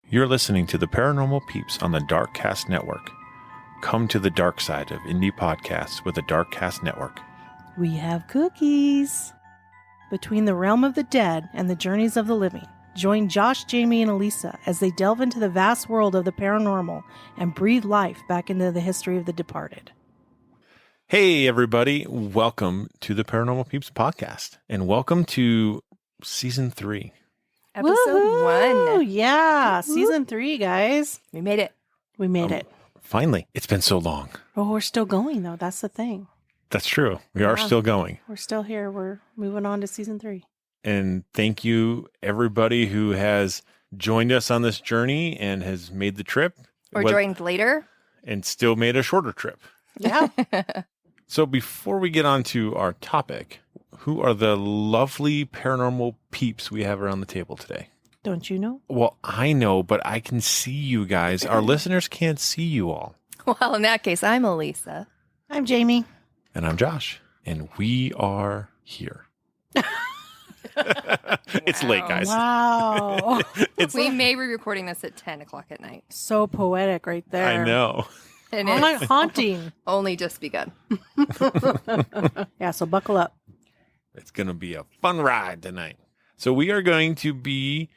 You're listening to the Paranormal Peeps on the Darkcast Network. Come to the dark side of indie podcasts with the Darkcast Network. We have cookies. Between the realm of the dead and the journeys of the living, join Josh, Jamey, and Aleca as they delve into the vast world of the paranormal and breathe life back into the history of the departed. Hey, everybody. Welcome to the Paranormal Peeps podcast, and welcome to Season 3. Episode Woohoo! 1. Yeah, Season 3, guys. We made it. We made it. Finally. It's been so long. Oh, we're still going, though. That's the thing. That's true. We are still going. We're still here. We're moving on to Season 3. And thank you, everybody who has joined us on this journey and has made the trip. Or joined later. And still made a shorter trip. Yeah. So before we get on to our topic, who are the lovely paranormal peeps we have around the table today? Don't you know? Well, I know, but I can see you guys. Our listeners can't see you all. Well, in that case, I'm Aleca. I'm Jamey. And I'm Josh. And we are here. It's late, guys. Wow. We may be recording this at 10 o'clock at night. So poetic right there. I know. And I'm it's like haunting. only just begun. Yeah, so buckle up. It's going to be a fun ride tonight. So we are going to be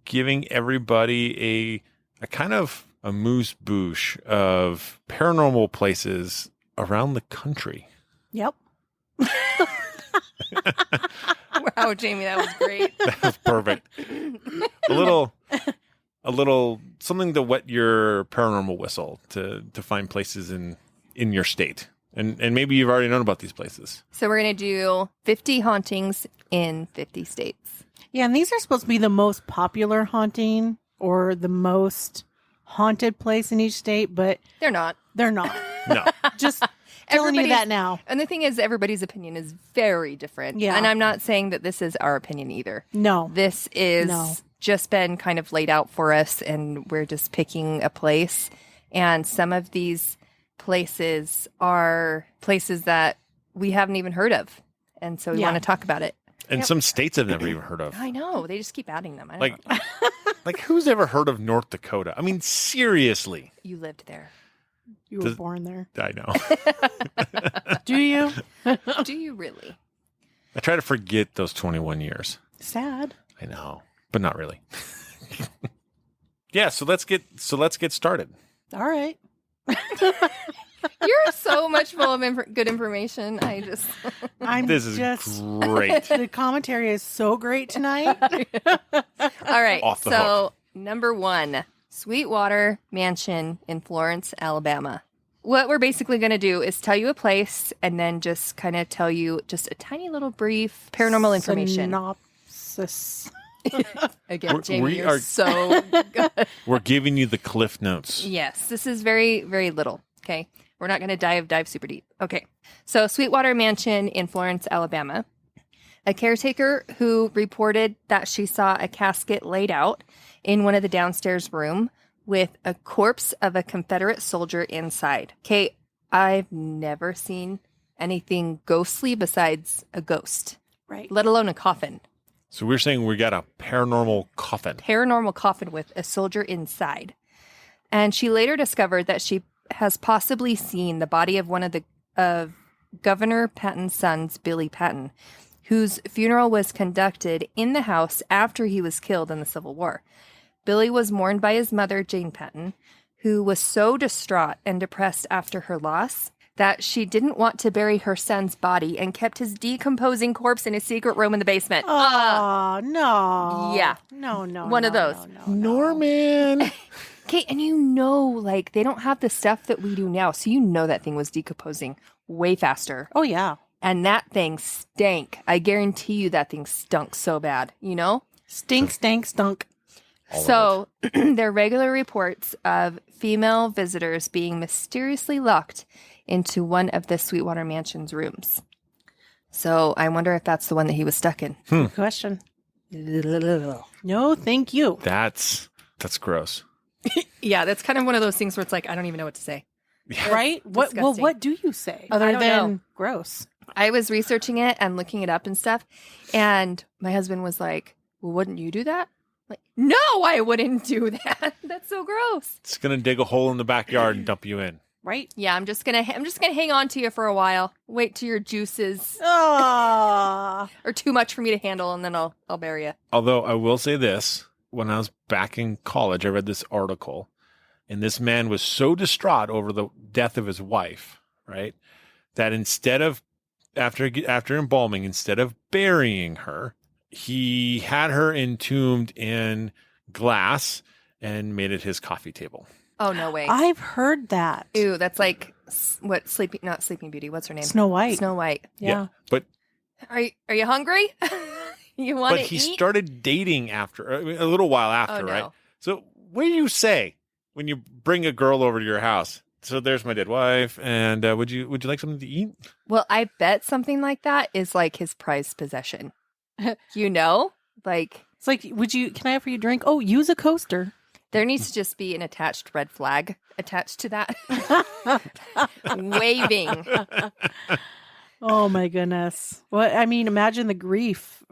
giving everybody a kind of a moose-bouche of paranormal places around the country. Yep. Wow, Jamey, that was great. That was perfect. A little something to wet your paranormal whistle to find places in your state. And maybe you've already known about these places. So we're going to do 50 hauntings in 50 states. Yeah, and these are supposed to be the most popular haunting or the most haunted place in each state, but They're not. they're not. No. Just telling you Everybody's- that now. And the thing is, everybody's opinion is very different. Yeah. And I'm not saying that this is our opinion either. No. This is No. just been kind of laid out for us, and we're just picking a place. And some of these places are places that we haven't even heard of. And so we Yeah. want to talk about it. And some states I've never even heard of. I know. They just keep adding them. I don't Like, know. like who's ever heard of North Dakota? I mean, seriously. You lived there. You were born there. I know. Do you? Do you really? I try to forget those 21 years. Sad. I know, but not really. Yeah, so let's get started. All right. You're so much full of good information. I just... This is just great. the commentary is so great tonight. All right. Off the So, number 1, Sweetwater Mansion in Florence, Alabama. What we're basically going to do is tell you a place and then just kind of tell you just a tiny little brief paranormal information. Synopsis. Again, Jamey, we you're are- so good. We're giving you the Cliff Notes. Yes, this is very, very little. Okay. We're not going to dive super deep. Okay. So, Sweetwater Mansion in Florence, Alabama. A caretaker who reported that she saw a casket laid out in one of the downstairs room with a corpse of a Confederate soldier inside. Okay, I've never seen anything ghostly besides a ghost, Right. let alone a coffin. So we're saying we got a paranormal coffin. Paranormal coffin with a soldier inside. And she later discovered that she has possibly seen the body of one of Governor Patton's sons, Billy Patton, whose funeral was conducted in the house after he was killed in the Civil War. Billy was mourned by his mother, Jane Patton, who was so distraught and depressed after her loss that she didn't want to bury her son's body and kept his decomposing corpse in a secret room in the basement. Oh, no. Yeah. No. One of those. No. Norman. Okay, and like, they don't have the stuff that we do now, so that thing was decomposing way faster. Oh, yeah. And that thing stank. I guarantee you that thing stunk so bad, Stink, stank, stunk. So there are regular reports of female visitors being mysteriously locked into one of the Sweetwater Mansion's rooms. So I wonder if that's the one that he was stuck in. Good question. No, thank you. That's gross. Yeah, that's kind of one of those things where it's like, I don't even know what to say. Right? Disgusting. What do you say I other don't than know. gross? I was researching it and looking it up and stuff. And my husband was like, well, wouldn't you do that? Like, no, I wouldn't do that. That's so gross. It's going to dig a hole in the backyard and dump you in. Right? Yeah, I'm just gonna hang on to you for a while. Wait till your juices Ah. are too much for me to handle, and then I'll bury you. Although I will say this, when I was back in college, I read this article, and this man was so distraught over the death of his wife, right, that instead of, after embalming, instead of burying her, he had her entombed in glass and made it his coffee table. Oh, no way. I've heard that. Ew, that's like what not Sleeping Beauty. What's her name? Snow White. Snow White. Yeah. But Are you hungry? You want to eat? he started dating after a little while after, Oh, no. right? So what do you say when you bring a girl over to your house? So there's my dead wife, and would you like something to eat? Well, I bet something like that is like his prized possession. You know, like It's like, can I offer you a drink? Oh, use a coaster. there needs to just be an attached red flag attached to that, waving. Oh my goodness. Well, I mean, imagine the grief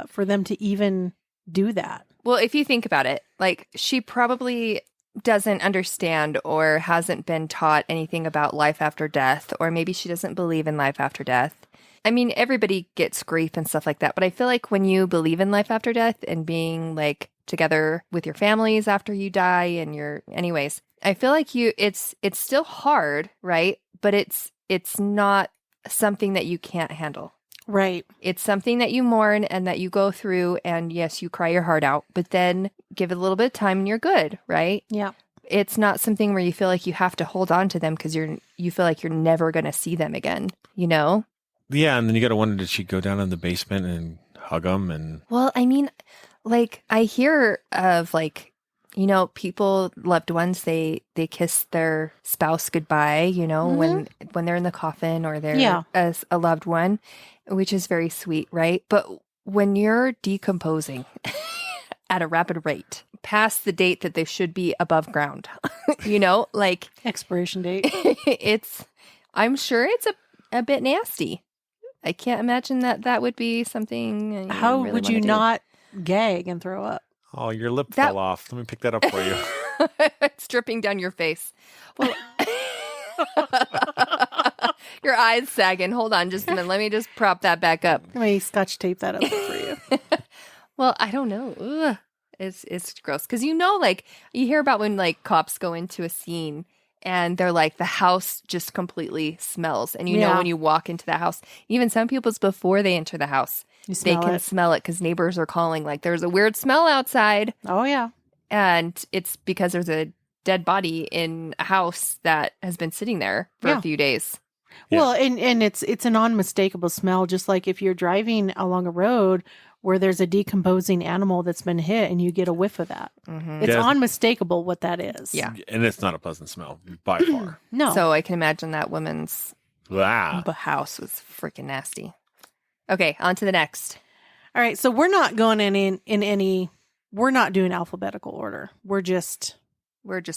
for them to even do that. Well, if you think about it, like she probably doesn't understand or hasn't been taught anything about life after death, or maybe she doesn't believe in life after death. I mean, everybody gets grief and stuff like that, but I feel like when you believe in life after death and being like together with your families after you die and anyways, I feel like it's still hard, right? But it's not something that you can't handle. Right. It's something that you mourn and that you go through, and yes, you cry your heart out, but then give it a little bit of time and you're good, right? Yeah. It's not something where you feel like you have to hold on to them because you feel like you're never going to see them again, you know? Yeah, and then you got to wonder, did she go down in the basement and hug him? And Well, I mean, like I hear of like, you know, people, loved ones, they kiss their spouse goodbye, you know, when they're in the coffin or they're as a loved one, which is very sweet, right? But when you're decomposing at a rapid rate, past the date that they should be above ground, you know, like Expiration date. I'm sure it's a bit nasty. I can't imagine that would be something. How really would you wanna do. not gag and throw up? oh, your lip fell off. Let me pick that up for you. It's dripping down your face. Well, your eyes sagging. Hold on just a minute. Let me just prop that back up. Let me scotch tape that up for you. Well, I don't know. Ugh. It's gross. Because you know, like, you hear about when, like, cops go into a scene and they're like, the house just completely smells. And you know when you walk into the house, even some people's before they enter the house, they can smell it because neighbors are calling, like, there's a weird smell outside. Oh, yeah. And it's because there's a dead body in a house that has been sitting there for a few days. Yeah. Well, and it's an unmistakable smell, just like if you're driving along a road where there's a decomposing animal that's been hit and you get a whiff of that. Mm-hmm. It's Yeah. unmistakable what that is. Yeah. And it's not a pleasant smell by far. No. So I can imagine that woman's Wow. house was freaking nasty. Okay, on to the next. All right. So we're not going in any, we're not doing alphabetical order. We're just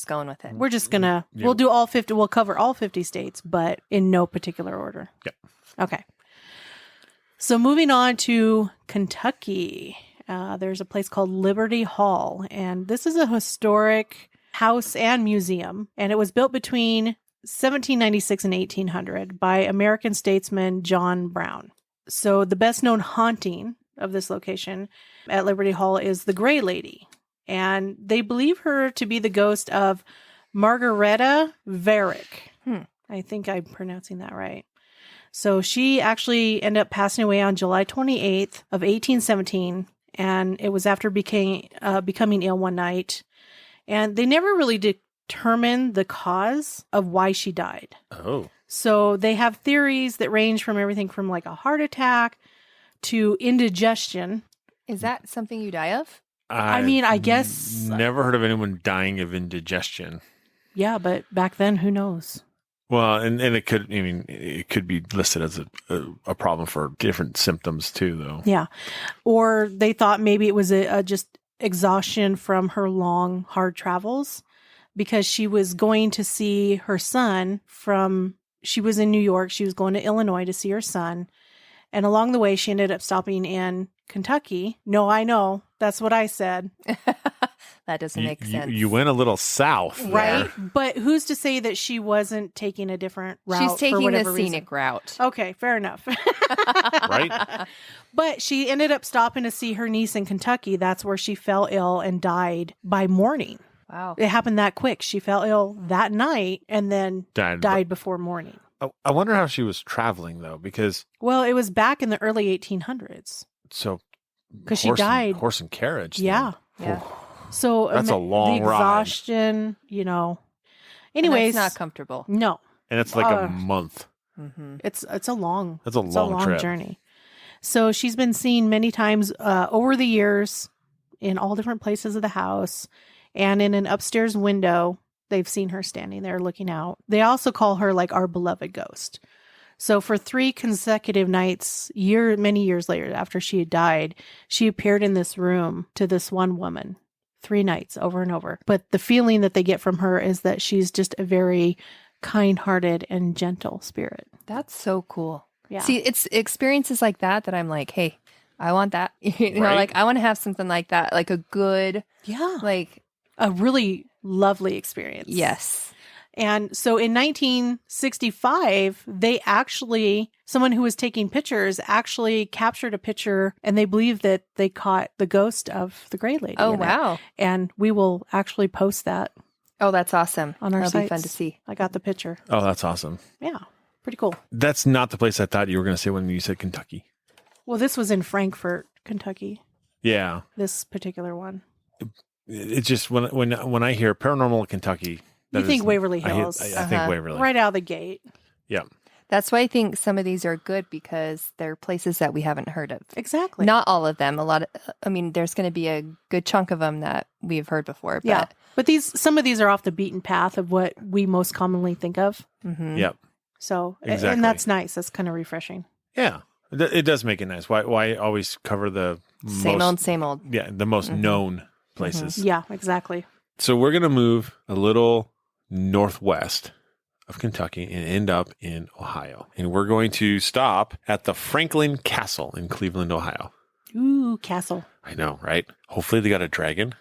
going with it. gonna, we'll do all 50, we'll cover all 50 states, but in no particular order. Yep. Okay. So moving on to Kentucky, there's a place called Liberty Hall, and this is a historic house and museum, and it was built between 1796 and 1800 by American statesman John Brown. So the best known haunting of this location at Liberty Hall is the Gray Lady, and they believe her to be the ghost of Margareta Varick. I think I'm pronouncing that right. So she actually ended up passing away on July 28th of 1817, and it was after becoming ill one night. And they never really determined the cause of why she died. Oh. So they have theories that range from everything from like a heart attack to indigestion. Is that something you die of? I mean, I guess... Never heard of anyone dying of indigestion. Yeah, but back then, who knows? Well, and it could be listed as a problem for different symptoms too, though. Yeah. Or they thought maybe it was a just exhaustion from her long, hard travels because she was going to see her son she was in New York. She was going to Illinois to see her son. And along the way, she ended up stopping in Kentucky. No, I know. That's what I said. That doesn't make sense. You went a little south. Right? There. But who's to say that she wasn't taking a different route? She's for taking the whatever scenic reason? route. Okay, fair enough. Right? But she ended up stopping to see her niece in Kentucky. That's where she fell ill and died by morning. Wow. It happened that quick. She fell ill that night and then Died before morning. I wonder how she was traveling, though, because... Well, it was back in the early 1800s. So... Because she died. Horse and carriage. then. Yeah. Yeah. So That's a long the ride. exhaustion, Anyways, And that's not comfortable. no, And it's like a month. Mm-hmm. it's a long trip. journey. So she's been seen many times over the years in all different places of the house, and in an upstairs window, they've seen her standing there looking out. They also call her like our beloved ghost. So for 3 consecutive nights, many years later, after she had died, she appeared in this room to this one woman 3 nights over and over. But the feeling that they get from her is that she's just a very kind-hearted and gentle spirit. That's so cool. Yeah. See, it's experiences like that I'm like, hey, I want that. Right? Like I want to have something like that, like a good, Yeah. like, A really lovely experience. yes. And so in 1965, someone who was taking pictures actually captured a picture, and they believe that they caught the ghost of the Gray Lady. Oh, in it. wow. And we will actually post that Oh, that's awesome. on our That'll sites. be fun to see. I got the picture. Oh, that's awesome. Yeah. Pretty cool. That's not the place I thought you were going to say when you said Kentucky. Well, this was in Frankfort, Kentucky, Yeah. this particular one. It's just when I hear paranormal Kentucky... You think Waverly Hills. I think Waverly. Right out of the gate. Yeah. That's why I think some of these are good because they're places that we haven't heard of. Exactly. Not all of them. There's going to be a good chunk of them that we've heard before. But, Yeah. But some of these are off the beaten path of what we most commonly think of. Mhm. Yep. So, Exactly. and that's nice. That's kind of refreshing. Yeah. It does make it nice. Why always cover the Same old. Yeah, the most known places. Yeah, exactly. So we're going to move a little northwest of Kentucky and end up in Ohio. And we're going to stop at the Franklin Castle in Cleveland, Ohio. Ooh, castle. I know, right? Hopefully they got a dragon.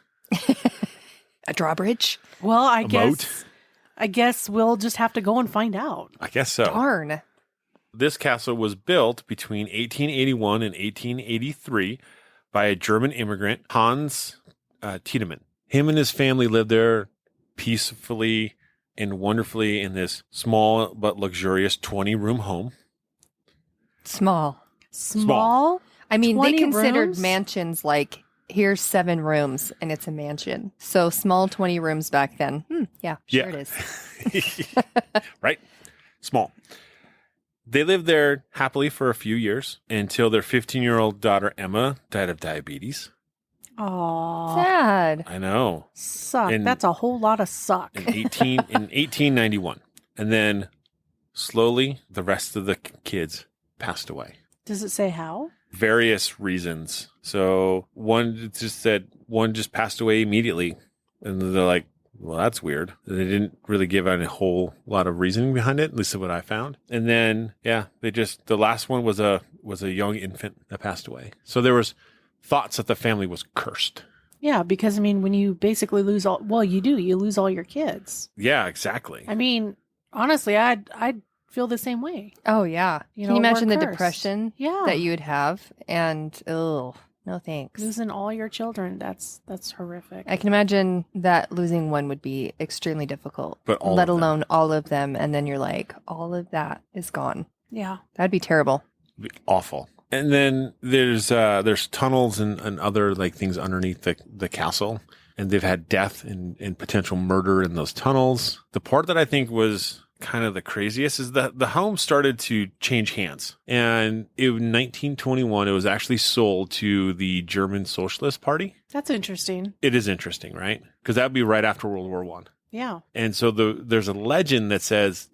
A drawbridge? Well, moat? I guess we'll just have to go and find out. I guess so. Darn. This castle was built between 1881 and 1883 by a German immigrant, Hans Tiedemann. Him and his family lived there peacefully and wonderfully in this small but luxurious 20-room home. Small. Small? I mean, they 20 considered rooms? mansions like, here's 7 rooms and it's a mansion. So small 20 rooms back then. Yeah, sure it is. Right? Small. They lived there happily for a few years until their 15-year-old daughter, Emma, died of diabetes. Aw. Sad. I know. Suck. And- That's a whole lot of suck. In 1891. And then slowly the rest of the kids passed away. Does it say how? Various reasons. So one just passed away immediately. And they're like, well, that's weird. They didn't really give a whole lot of reasoning behind it, at least what I found. And then, the last one was a young infant that passed away. So there was thoughts that the family was cursed. Yeah, because when you basically lose you lose all your kids. Yeah, exactly. I mean, honestly, I'd feel the same way. Oh, yeah. You Can you know, imagine we're the cursed. depression Yeah. that you would have? And, no thanks. Losing all your children, that's horrific. I can imagine that losing one would be extremely difficult, But all let of them. alone all of them. And then you're like, all of that is gone. Yeah. That'd be terrible. It'd be awful. And then there's tunnels and other like things underneath the castle, and they've had death and potential murder in those tunnels. The part that I think was kind of the craziest is that the home started to change hands, and in 1921 it was actually sold to the German Socialist Party. That's interesting. It is interesting, right? Because that would be right after World War I. Yeah. And so there's a legend that says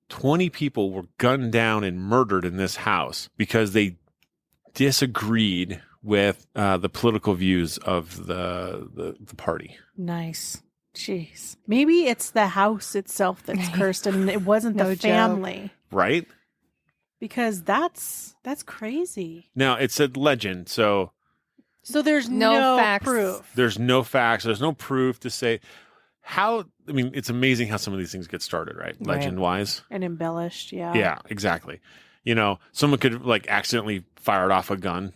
20 people were gunned down and murdered in this house because they disagreed with the political views of the party. Nice. Jeez. Maybe it's the house itself that's cursed and it wasn't No the joke. family. Right? Because that's crazy. Now, it's a legend, so So there's No no facts. proof. there's no facts. There's no proof to say how. I mean, it's amazing how some of these things get started, right? Right. Legend-wise. And embellished, yeah. Yeah, exactly. You know, someone could like accidentally fired off a gun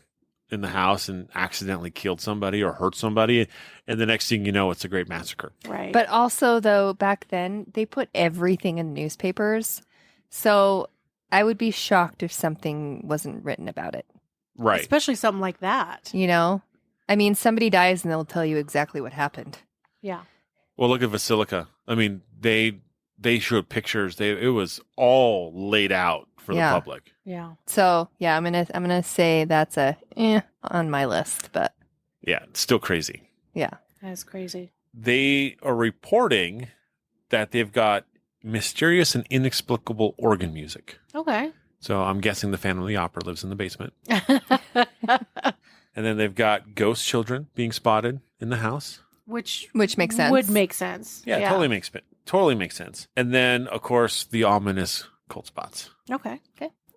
in the house and accidentally killed somebody or hurt somebody. And the next thing you know, it's a great massacre. Right. But also, though, back then, they put everything in newspapers. So I would be shocked if something wasn't written about it. Right. Especially something like that. You know? I mean, somebody dies and they'll tell you exactly what happened. Yeah. Well, look at Basilica. I mean, they showed pictures. It was all laid out for Yeah. the public. Yeah. So yeah, I'm gonna say that's a on my list, but Yeah, it's still crazy. yeah. That's crazy. They are reporting that they've got mysterious and inexplicable organ music. Okay. So I'm guessing the Phantom of the Opera lives in the basement. And then they've got ghost children being spotted in the house. Which Which makes sense. Would make sense. Yeah, totally makes sense. And then, of course, the ominous cold spots. Okay.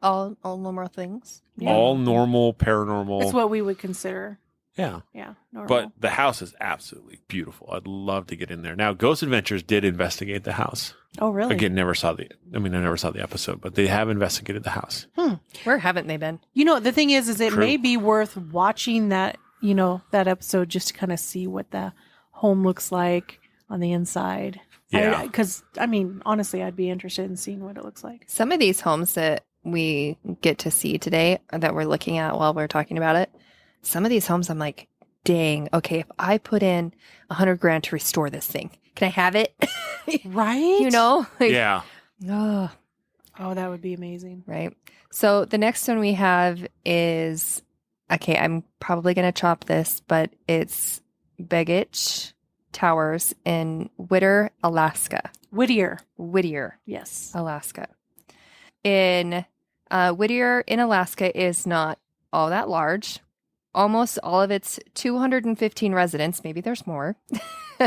All normal things. Yeah. All normal, paranormal. It's what we would consider. Yeah. Yeah. Normal. But the house is absolutely beautiful. I'd love to get in there. Now, Ghost Adventures did investigate the house. oh, really? Again, I never saw the episode, but they have investigated the house. Where haven't they been? You know, the thing is it True. may be worth watching that, that episode just to kind of see what the home looks like on the inside. Yeah. Because, I mean, honestly, I'd be interested in seeing what it looks like. Some of these homes that we get to see today, that we're looking at while we're talking about it, some of these homes, I'm like, dang, okay, if I put in $100,000 to restore this thing, can I have it? Right? You know? Like, Yeah. oh, Oh, that would be amazing. right. So the next one we have is, okay, I'm probably going to chop this, but it's Begich Towers in Whittier, Alaska. Whittier. Whittier, Yes. Alaska. In Whittier in Alaska is not all that large. Almost all of its 215 residents, maybe there's more,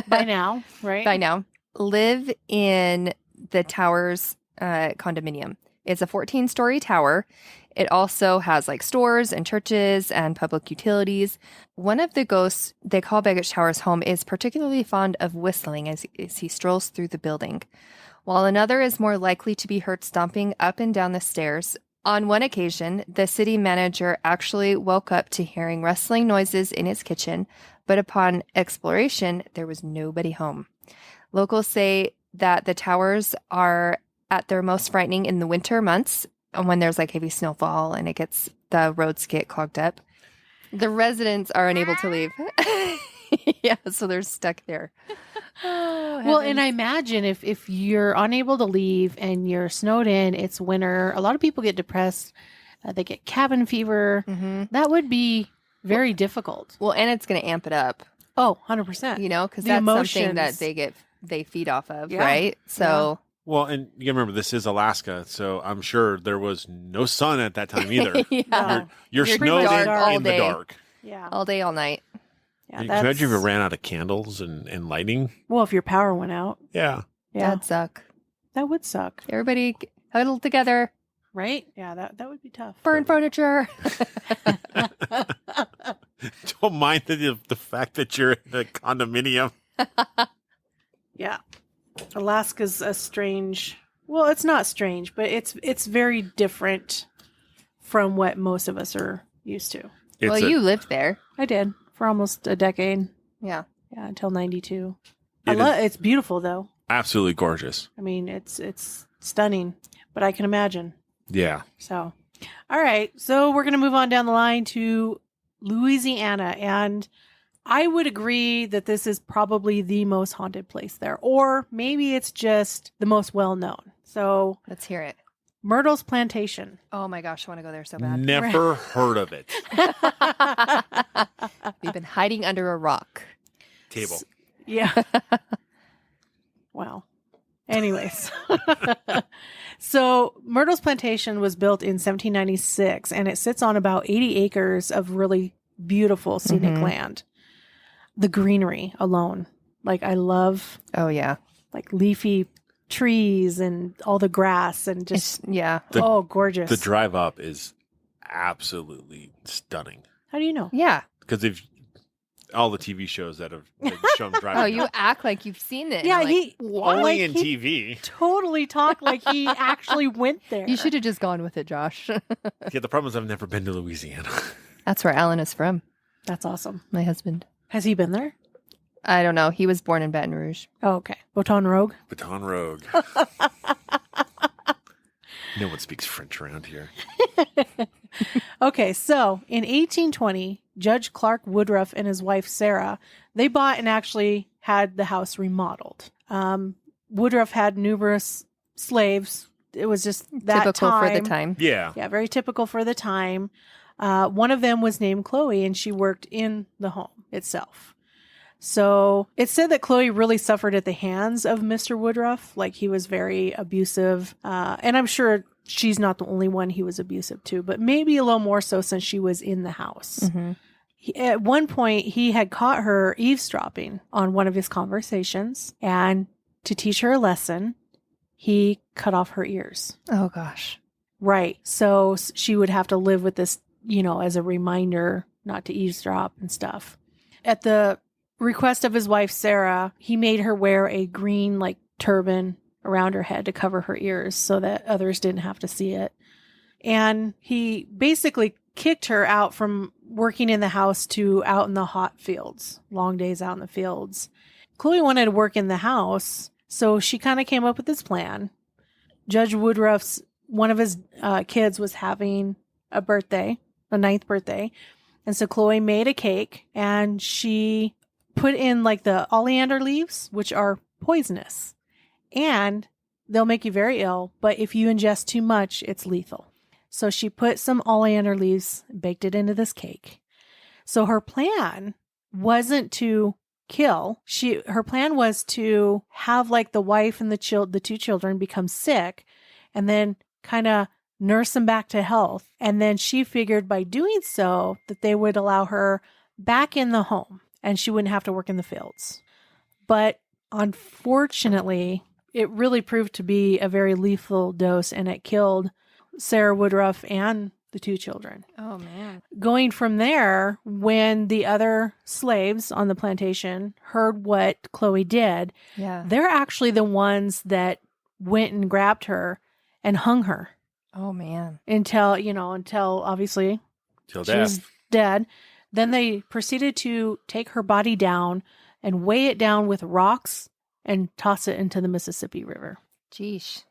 By now, right? by now, live in the tower's condominium. It's a 14-story tower. It also has like stores and churches and public utilities. One of the ghosts they call Begich Tower's home is particularly fond of whistling as he strolls through the building, while another is more likely to be heard stomping up and down the stairs. On one occasion, the city manager actually woke up to hearing rustling noises in his kitchen, but upon exploration, there was nobody home. Locals say that the towers are at their most frightening in the winter months when there's like heavy snowfall and the roads get clogged up. The residents are unable to leave. Yeah, so they're stuck there. Oh, Well, heavens. and I imagine if you're unable to leave and you're snowed in, it's winter, a lot of people get depressed. They get cabin fever. Mhm. That would be very difficult. Well, and it's going to amp it up, Oh, 100%. you know, because The that's something that emotions. they feed off of, Yeah. right? So Well, and you gotta remember, this is Alaska, so I'm sure there was no sun at that time either. yeah, No. You're You're snowed dark in all in the day. dark. Yeah. all day, all night. Yeah, Can you imagine if it ran out of candles and lighting? Well, if your power went out. Yeah. Yeah. That'd suck. That would suck. Everybody huddle together, Right? Yeah, that would be tough. burn furniture. Don't mind the fact that you're in a condominium. Yeah. Alaska's a strange. Well, it's not strange, but it's very different from what most of us are used to. Well, you lived there. I did for almost a decade. Yeah. Yeah, until 92. It It's beautiful though. absolutely gorgeous. I mean, it's stunning, but I can imagine. Yeah. So, all right. So we're going to move on down the line to Louisiana. And I would agree that this is probably the most haunted place there. Or maybe it's just the most well known. So, Let's hear it. Myrtle's Plantation. Oh my gosh, I want to go there so bad. Never heard of it. We've been hiding under a rock. Table. Yeah. Wow. Anyways. So Myrtle's Plantation was built in 1796 and it sits on about 80 acres of really beautiful scenic Mhm. land. The greenery alone. Like I love Oh yeah. like leafy trees and all the grass and just, Yeah. gorgeous. The drive up is absolutely stunning. How do you know? Yeah. Because if all the TV shows that have shown driving Oh, you up, act like you've seen it. Yeah, You're like, only like, in he TV. totally talked like he actually went there. You should have just gone with it, Josh. Yeah, the problem is I've never been to Louisiana. That's where Alan is from, That's awesome. my husband. Has he been there? I don't know. He was born in Baton Rouge. Oh, okay. Baton Rouge. Baton Rouge. No one speaks French around here. Okay, so in 1820, Judge Clark Woodruff and his wife Sarah, they bought and actually had the house remodeled. Woodruff had numerous slaves. It was just that Typical time. for the time. Yeah. Yeah, very typical for the time. One of them was named Chloe, and she worked in the home itself. So it's said that Chloe really suffered at the hands of Mr. Woodruff. Like, he was very abusive. And I'm sure she's not the only one he was abusive to, but maybe a little more so since she was in the house. Mm-hmm. At one point, he had caught her eavesdropping on one of his conversations. And to teach her a lesson, he cut off her ears. Oh, gosh. Right. So she would have to live with this, as a reminder not to eavesdrop and stuff. At the request of his wife, Sarah, he made her wear a green, turban around her head to cover her ears so that others didn't have to see it. And he basically kicked her out from working in the house to out in the hot fields, long days out in the fields. Chloe wanted to work in the house, so she kind of came up with this plan. Judge Woodruff's, one of his kids was having a birthday, a 9th birthday. And so Chloe made a cake and she put in the oleander leaves, which are poisonous. And they'll make you very ill, but if you ingest too much, it's lethal. So she put some oleander leaves, baked it into this cake. So her plan wasn't to kill. Her plan was to have the wife and the 2 children become sick and then kind of nurse them back to health. And then she figured by doing so that they would allow her back in the home and she wouldn't have to work in the fields. But unfortunately, it really proved to be a very lethal dose, and it killed Sarah Woodruff and the 2 children. Oh, man. Going from there, when the other slaves on the plantation heard what Chloe did, Yeah. they're actually the ones that went and grabbed her and hung her Oh, man. until obviously Till she was death. dead. Then they proceeded to take her body down and weigh it down with rocks and toss it into the Mississippi River. Jeesh.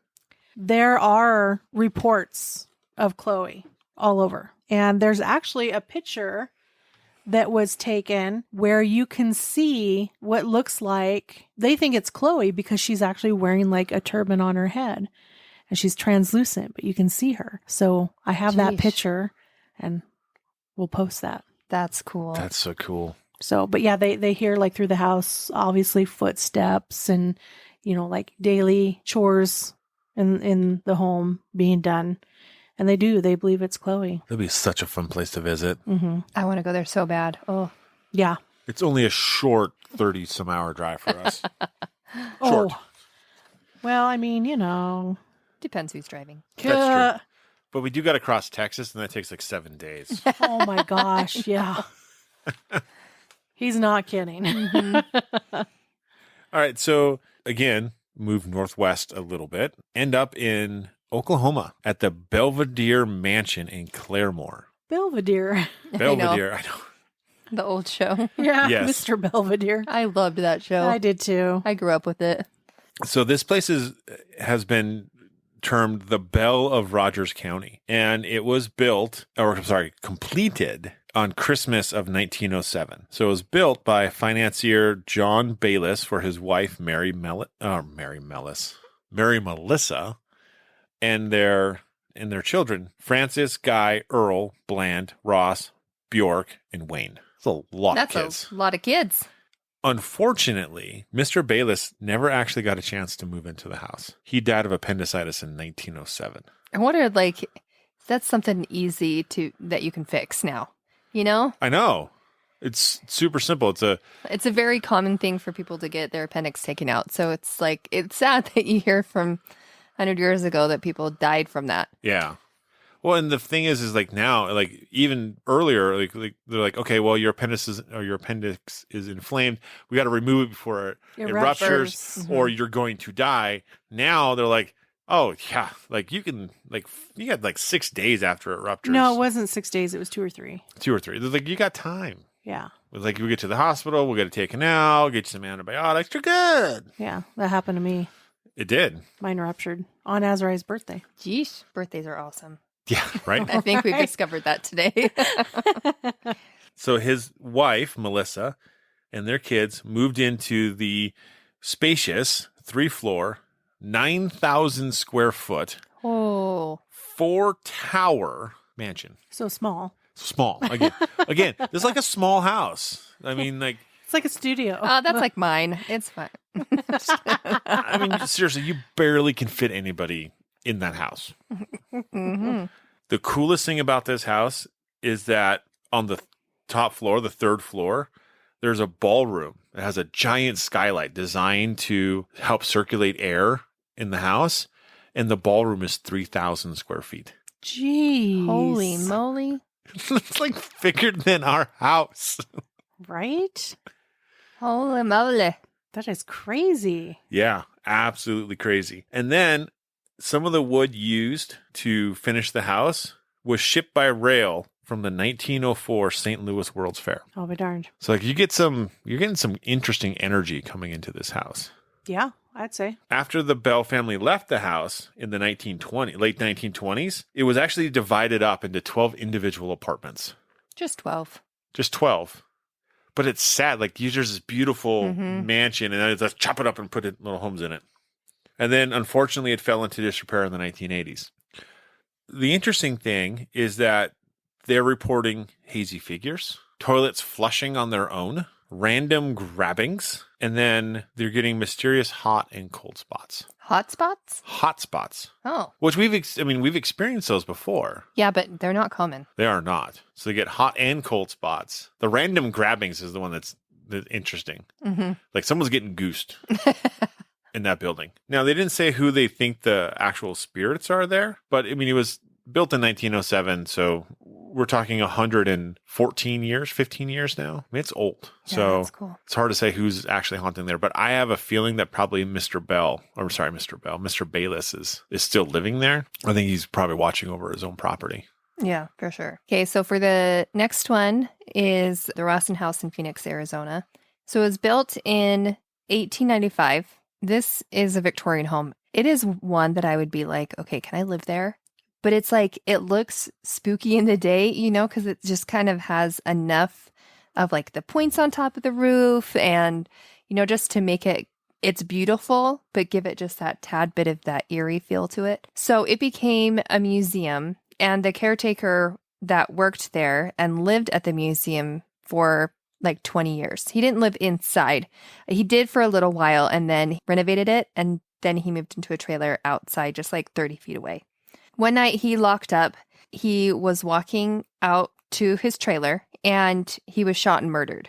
There are reports of Chloe all over. And there's actually a picture that was taken where you can see what looks like, they think it's Chloe because she's actually wearing a turban on her head and she's translucent, but you can see her. So I have that Jeesh. picture and we'll post that. That's cool. That's so cool. So, but yeah, they hear through the house, obviously footsteps and, daily chores in the home being done. And they believe it's Chloe. That'd be such a fun place to visit. Mm-hmm. I want to go there so bad. Oh. Yeah. It's only a short 30-some hour drive for us. Oh, Short. well, Depends who's driving. That's true. But we do got to cross Texas, and that takes 7 days. Oh my gosh. Yeah. He's not kidding. All right. So, again, move northwest a little bit. End up in Oklahoma at the Belvedere Mansion in Claremore. Belvedere. Belvedere. I know. The old show. Yeah. Yes. Mr. Belvedere. I loved that show. I did too. I grew up with it. So this place has been termed the Belle of Rogers County, and it was completed on Christmas of 1907. So it was built by financier John Bayliss for his wife Mary Melissa, and their children Francis, Guy, Earl, Bland, Ross, Bjork, and Wayne. That's a lot of kids. That's a lot of kids. Unfortunately, Mr. Bayliss never actually got a chance to move into the house. He died of appendicitis in 1907. I wonder, that's something easy that you can fix now. I know. It's super simple. It's a very common thing for people to get their appendix taken out. So it's like, it's sad that you hear from 100 years ago that people died from that. Yeah. Well, and the thing is like now, like even earlier, like they're like, okay, well, your appendix is inflamed. We got to remove it before it ruptures, or you're going to die. Now they're like, oh yeah, like you got like 6 days after it ruptures. No, it wasn't 6 days. It was 2 or 3. 2 or 3. They're like, you got time. Yeah. Like we get to the hospital, we'll get it taken out, get you some antibiotics. You're good. Yeah, that happened to me. It did. Mine ruptured on Azariah's birthday. Jeez, birthdays are awesome. Yeah, right? I think we've discovered that today. So his wife, Melissa, and their kids moved into the spacious 3-floor, 9,000 square foot, 4-tower mansion. So small. Small. Again, this is like a small house. I mean, like... It's like a studio. Oh, that's like mine. It's fine. I mean, seriously, you barely can fit anybody in that house. Mm-hmm. The coolest thing about this house is that on the top floor, the 3rd floor, there's a ballroom. It has a giant skylight designed to help circulate air in the house. And the ballroom is 3,000 square feet. Jeez. Holy moly. It's like bigger than our house. Right? Holy moly. That is crazy. Yeah, absolutely crazy. And then some of the wood used to finish the house was shipped by rail from the 1904 St. Louis World's Fair. I'll be darned. So like you're getting some interesting energy coming into this house. Yeah, I'd say. After the Bell family left the house in the late 1920s, it was actually divided up into 12 individual apartments. Just 12. Just 12. But it's sad. Like, there's this beautiful mansion, and then let's chop it up and put little homes in it. And then, unfortunately, it fell into disrepair in the 1980s. The interesting thing is that they're reporting hazy figures, toilets flushing on their own, random grabbings, and then they're getting mysterious hot and cold spots. Hot spots? Hot spots. Oh. Which we've experienced those before. Yeah, but they're not common. They are not. So they get hot and cold spots. The random grabbings is the one that's interesting. Mm-hmm. Like someone's getting goosed in that building. Now, they didn't say who they think the actual spirits are there, but I mean, it was built in 1907, so we're talking 114 years, 15 years now. I mean, it's old. Yeah, so that's cool. It's hard to say who's actually haunting there, but I have a feeling that probably Mr. Bayless is still living there. I think he's probably watching over his own property. Yeah, for sure. Okay, so for the next one is the Rawson House in Phoenix, Arizona. So it was built in 1895. This is a Victorian home. It is one that I would be like, okay, can I live there? But it's like, it looks spooky in the day, you know, because it just kind of has enough of like the points on top of the roof and, you know, just to make it's beautiful, but give it just that tad bit of that eerie feel to it. So it became a museum, and the caretaker that worked there and lived at the museum for like 20 years. He didn't live inside. He did for a little while and then renovated it. And then he moved into a trailer outside, just like 30 feet away. One night he locked up. He was walking out to his trailer and he was shot and murdered.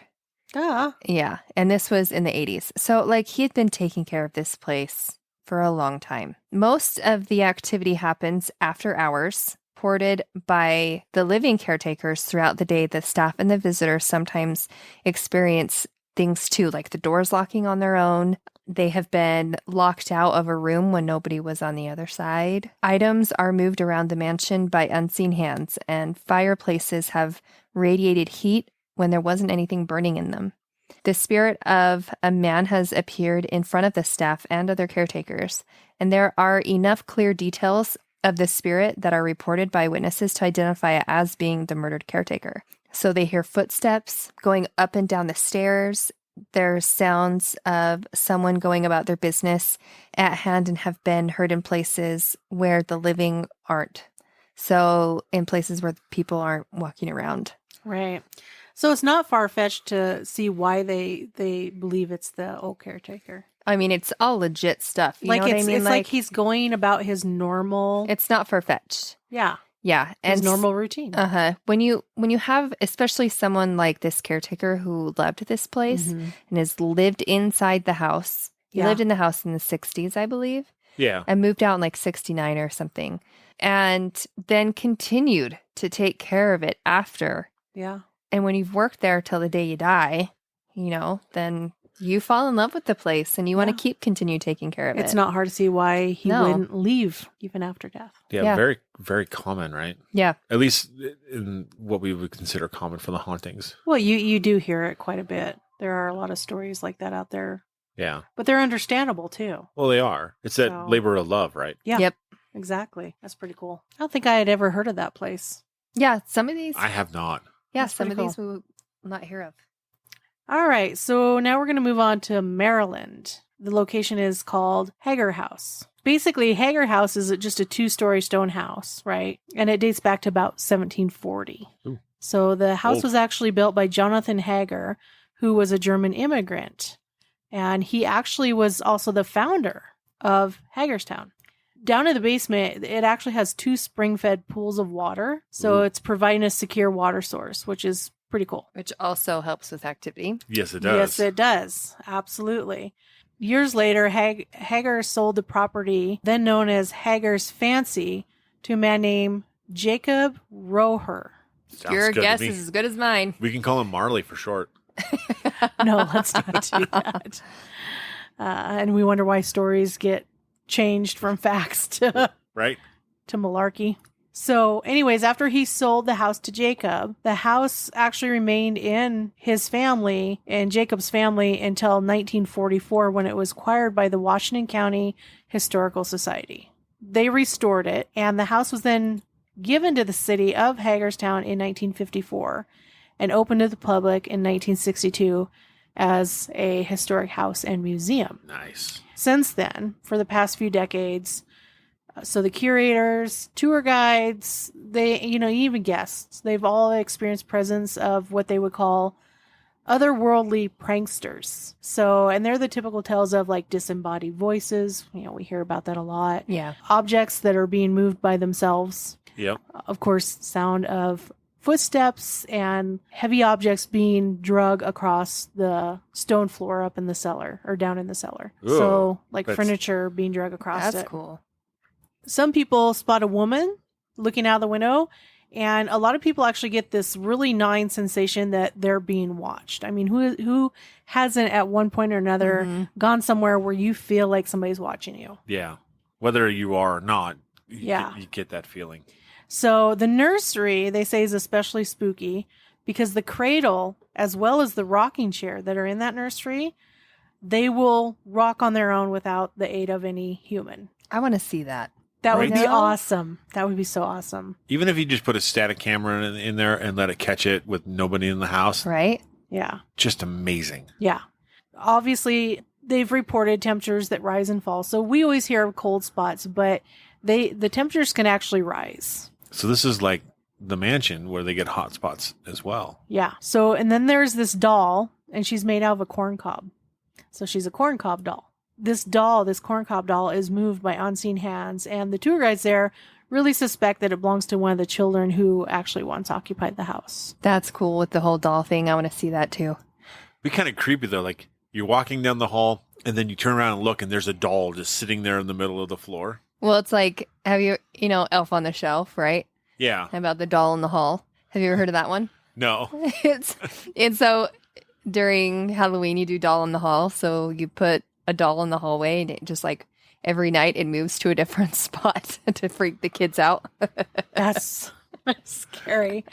Yeah. And this was in the 80s. So like he had been taking care of this place for a long time. Most of the activity happens after hours, reported by the living caretakers throughout the day. The staff and the visitors sometimes experience things too, like the doors locking on their own. They have been locked out of a room when nobody was on the other side. Items are moved around the mansion by unseen hands, and fireplaces have radiated heat when there wasn't anything burning in them. The spirit of a man has appeared in front of the staff and other caretakers, and there are enough clear details of the spirit that are reported by witnesses to identify it as being the murdered caretaker. So they hear footsteps going up and down the stairs. There's sounds of someone going about their business at hand and have been heard in places where the living aren't. So in places where people aren't walking around. Right. So it's not far-fetched to see why they believe it's the old caretaker. I mean, it's all legit stuff. You know what I mean? It's like he's going about his normal... It's not far-fetched. Yeah. Yeah. His normal routine. When you have especially someone like this caretaker who loved this place Mhm. and has lived inside the house. He Yeah. lived in the house in the 60s, I believe, Yeah. and moved out in like 69 or something. And then continued to take care of it after. Yeah. And when you've worked there till the day you die, then you fall in love with the place and you want to continue taking care of it. It's not hard to see why he wouldn't leave even after death. Yeah. Very, very common, right? Yeah. At least in what we would consider common for the hauntings. Well, you do hear it quite a bit. There are a lot of stories like that out there. Yeah. But they're understandable too. Well, they are. It's that labor of love, right? Yeah. Yep. Exactly. That's pretty cool. I don't think I had ever heard of that place. Yeah. Some of these. I have not. Yeah. That's Some of pretty these we will not hear of. All right. So now we're going to move on to Maryland. The location is called Hager House. Basically, Hager House is just a 2-story stone house, right? And it dates back to about 1740. Ooh. So the house Old. was actually built by Jonathan Hager, who was a German immigrant. And he actually was also the founder of Hagerstown. Down in the basement, it actually has 2 spring-fed pools of water. So it's providing a secure water source, which is pretty cool. Which also helps with activity. Yes, it does. Yes, it does. Absolutely. Years later, Hager sold the property, then known as Hager's Fancy, to a man named Jacob Roher. Sounds Your good to guess me. is as good as mine. We can call him Marley for short. No, let's not do that. And we wonder why stories get changed from facts to Right? malarkey. So anyways, after he sold the house to Jacob, the house actually remained in his family and Jacob's family until 1944 when it was acquired by the Washington County Historical Society. They restored it, and the house was then given to the city of Hagerstown in 1954 and opened to the public in 1962 as a historic house and museum. Nice. Since then, for the past few decades, so the curators, tour guides, even guests, they've all experienced presence of what they would call otherworldly pranksters. So, and they're the typical tales of like disembodied voices. We hear about that a lot. Yeah. Objects that are being moved by themselves. Yep. Of course, sound of footsteps and heavy objects being drug across the stone floor up in the cellar or down in the cellar. Ooh, so like that's- furniture being drug across That's it. cool. Some people spot a woman looking out the window, and a lot of people actually get this really gnawing sensation that they're being watched. I mean, who hasn't at one point or another gone somewhere where you feel like somebody's watching you? Yeah. Whether you are or not, you get that feeling. So the nursery, they say, is especially spooky because the cradle, as well as the rocking chair that are in that nursery, they will rock on their own without the aid of any human. I want to see that. That would Right. be awesome. That would be so awesome. Even if you just put a static camera in there and let it catch it with nobody in the house, Right? Yeah. just amazing. Yeah. Obviously, they've reported temperatures that rise and fall. So we always hear of cold spots, but the temperatures can actually rise. So this is like the mansion where they get hot spots as well. Yeah. So, and then there's this doll, and she's made out of a corn cob. So she's a corn cob doll. This corn cob doll, is moved by unseen hands, and the tour guides there really suspect that it belongs to one of the children who actually once occupied the house. That's cool with the whole doll thing. I want to see that too. Be kind of creepy though. Like you're walking down the hall and then you turn around and look and there's a doll just sitting there in the middle of the floor. Well, it's like, have you Elf on the Shelf, right? Yeah. About the doll in the hall. Have you ever heard of that one? No. It's so during Halloween you do doll in the hall. So you put a doll in the hallway and it just like every night it moves to a different spot to freak the kids out. That's scary.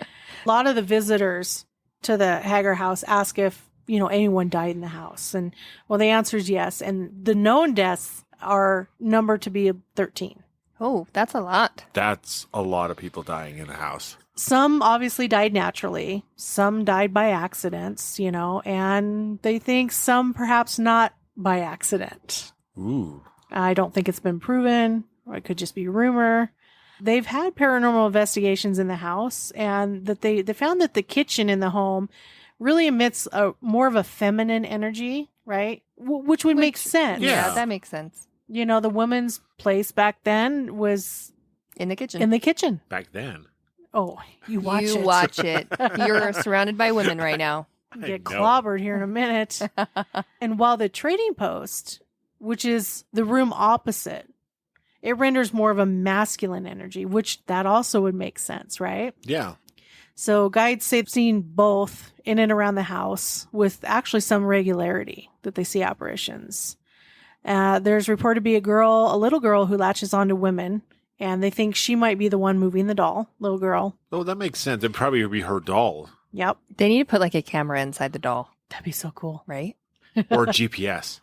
A lot of the visitors to the Hager house ask if, anyone died in the house. And well, the answer is yes. And the known deaths are numbered to be 13. Oh, that's a lot. That's a lot of people dying in a house. Some obviously died naturally. Some died by accidents, and they think some perhaps not by accident. Ooh. I don't think it's been proven, or it could just be rumor. They've had paranormal investigations in the house, and that they found that the kitchen in the home really emits more of a feminine energy, right? Which would make sense. Yeah. That makes sense. The woman's place back then was In the kitchen. In the kitchen. Back then. Oh, you watch you it. watch it. You're surrounded by women right now. Get I know. clobbered here in a minute. And while the trading post, which is the room opposite, it renders more of a masculine energy, which that also would make sense, right? Yeah. So guides say they've seen both in and around the house with actually some regularity that they see apparitions. There's reported to be a little girl who latches onto women, and they think she might be the one moving the doll, little girl. Oh, that makes sense. It'd probably be her doll Yep. They need to put like a camera inside the doll, That'd be so cool. right? or GPS.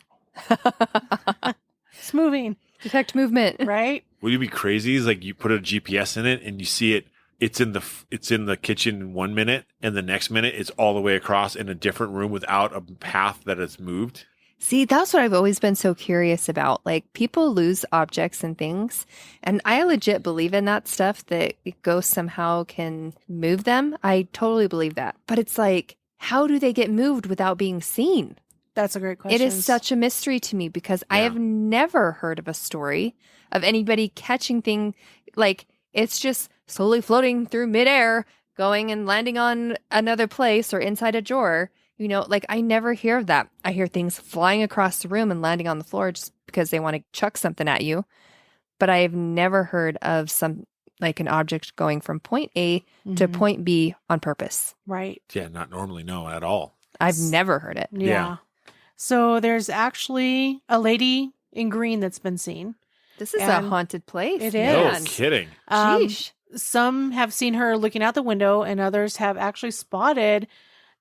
It's moving, Detect movement. right? Would you be crazy? It's like you put a GPS in it and you see it. It's in the kitchen in 1 minute, and the next minute it's all the way across in a different room without a path that has moved. See, that's what I've always been so curious about. Like, people lose objects and things, and I legit believe in that stuff, that ghosts somehow can move them. I totally believe that. But it's like, how do they get moved without being seen? That's a great question. It is such a mystery to me, because I have never heard of a story of anybody catching thing. Like, it's just slowly floating through midair, going and landing on another place or inside a drawer. You know, like, I never hear of that. I hear things flying across the room and landing on the floor just because they want to chuck something at you. But I have never heard of an object going from point A to Mhm. point B on purpose. Right. Yeah, not normally, no, at all. I've never heard it. Yeah. So there's actually a lady in green that's been seen. This is And a haunted place. it No is. kidding. Sheesh. Some have seen her looking out the window, and others have actually spotted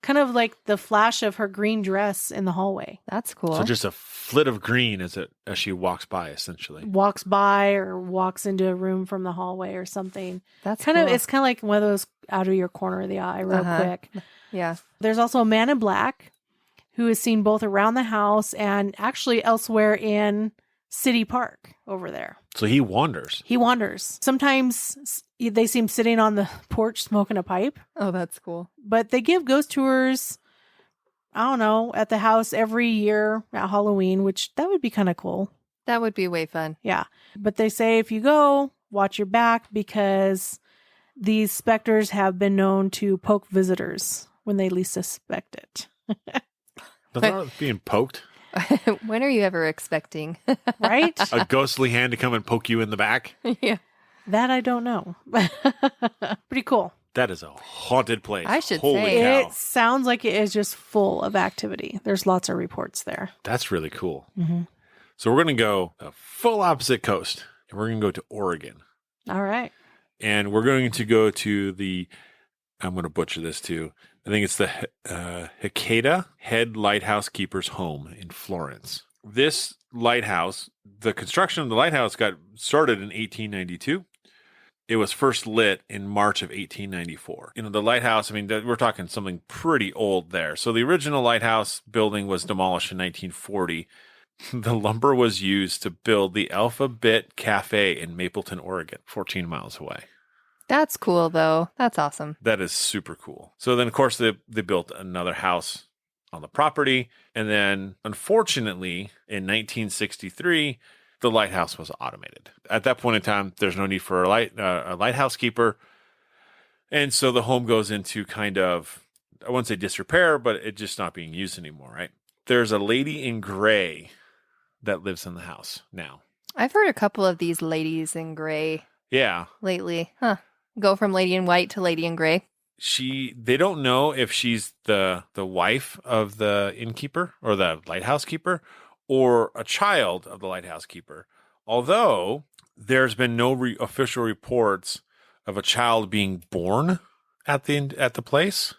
kind of like the flash of her green dress in the hallway. That's cool. So just a flit of green as she walks by, essentially. Walks by or walks into a room from the hallway or something. That's Kind of, cool. it's kind of like one of those out of your corner of the eye, real Uh-huh. quick. Yeah. There's also a man in black who is seen both around the house and actually elsewhere in City Park over there. So he wanders. He wanders. Sometimes they see him sitting on the porch smoking a pipe, Oh, that's cool. but they give ghost tours, I don't know, at the house every year at Halloween, which that would be kind of cool. That would be way fun. Yeah. But they say if you go, watch your back, because these specters have been known to poke visitors when they least suspect it. Nothing wrong with being poked. When are you ever expecting? Right? A ghostly hand to come and poke you in the back. Yeah. That I don't know. Pretty cool. That is a haunted place. I should Holy say. cow. It sounds like it is just full of activity. There's lots of reports there. That's really cool. Mm-hmm. So we're going to go a full opposite coast, and we're going to go to Oregon. All right. And we're going to go to I'm going to butcher this too. I think it's the Hecata Head Lighthouse Keeper's Home in Florence. This lighthouse, the construction of the lighthouse got started in 1892. It was first lit in March of 1894. You know, the lighthouse, I mean, we're talking something pretty old there. So the original lighthouse building was demolished in 1940. The lumber was used to build the Alphabet Cafe in Mapleton, Oregon, 14 miles away. That's cool, though. That's awesome. That is super cool. So then, of course, they built another house on the property. And then, unfortunately, in 1963, the lighthouse was automated. At that point in time, there's no need for a lighthouse keeper. And so the home goes into kind of, I wouldn't say disrepair, but it's just not being used anymore, right? There's a lady in gray that lives in the house now. I've heard a couple of these ladies in gray Yeah. lately. Huh. Go from lady in white to lady in gray. They don't know if she's the wife of the innkeeper or the lighthouse keeper or a child of the lighthouse keeper. Although there's been no official reports of a child being born at the place,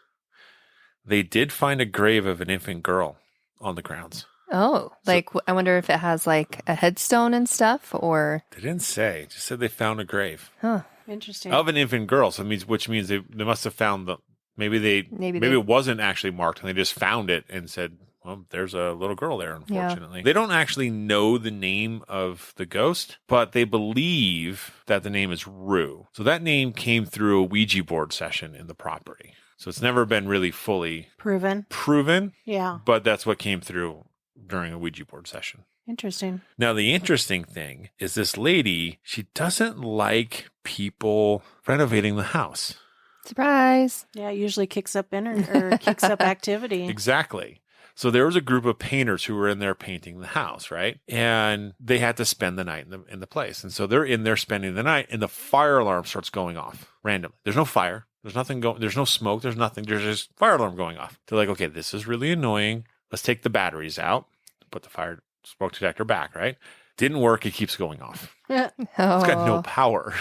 they did find a grave of an infant girl on the grounds. Oh, I wonder if it has like a headstone and stuff, or They didn't say; just said they found a grave huh? Interesting. of an infant girl. So which means they must have found maybe it wasn't actually marked and they just found it and said, well, there's a little girl there, unfortunately. They don't actually know the name of the ghost, but they believe that the name is Rue. So that name came through a Ouija board session in the property. So it's never been really fully Proven. Yeah. but that's what came through during a Ouija board session. Interesting. Now, the interesting thing is this lady, she doesn't like people renovating the house. Surprise. Yeah, it usually kicks up or kicks up activity. Exactly. So there was a group of painters who were in there painting the house, right? And they had to spend the night in the place. And so they're in there spending the night, and the fire alarm starts going off randomly. There's no fire. There's nothing going. There's no smoke. There's nothing. There's just fire alarm going off. They're like, okay, this is really annoying. Let's take the batteries out. Put the fire smoke detector back, right? Didn't work. It keeps going off. Oh, It's got no power.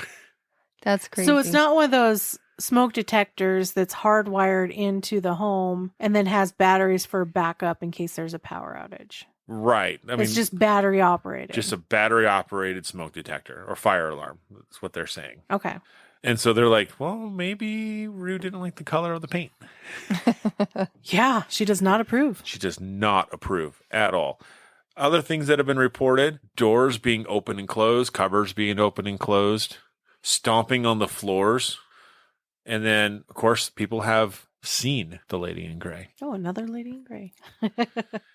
that's crazy. So it's not one of those smoke detectors that's hardwired into the home and then has batteries for backup in case there's a power outage. Right. I mean, It's just battery operated. just a battery operated smoke detector or fire alarm. That's what they're saying. Okay. And so they're like, well, maybe Rue didn't like the color of the paint. Yeah, she does not approve. She does not approve at all. Other things that have been reported, doors being open and closed, cupboards being open and closed, stomping on the floors. And then, of course, people have seen the lady in gray. Oh, another lady in gray.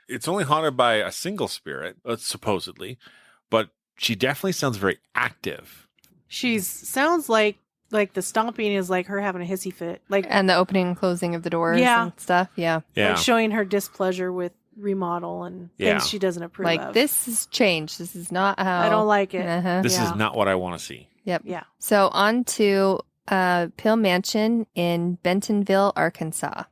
It's only haunted by a single spirit, supposedly, but she definitely sounds very active. Sounds like the stomping is like her having a hissy fit. Like And the opening and closing of the doors Yeah. and stuff. Yeah. Yeah. like showing her displeasure with remodel and Yeah. things she doesn't approve Like, of. this has changed. This is not how. I don't like it. Uh-huh. This Yeah. is not what I want to see. Yep. Yeah. So on to Pill Mansion in Bentonville, Arkansas.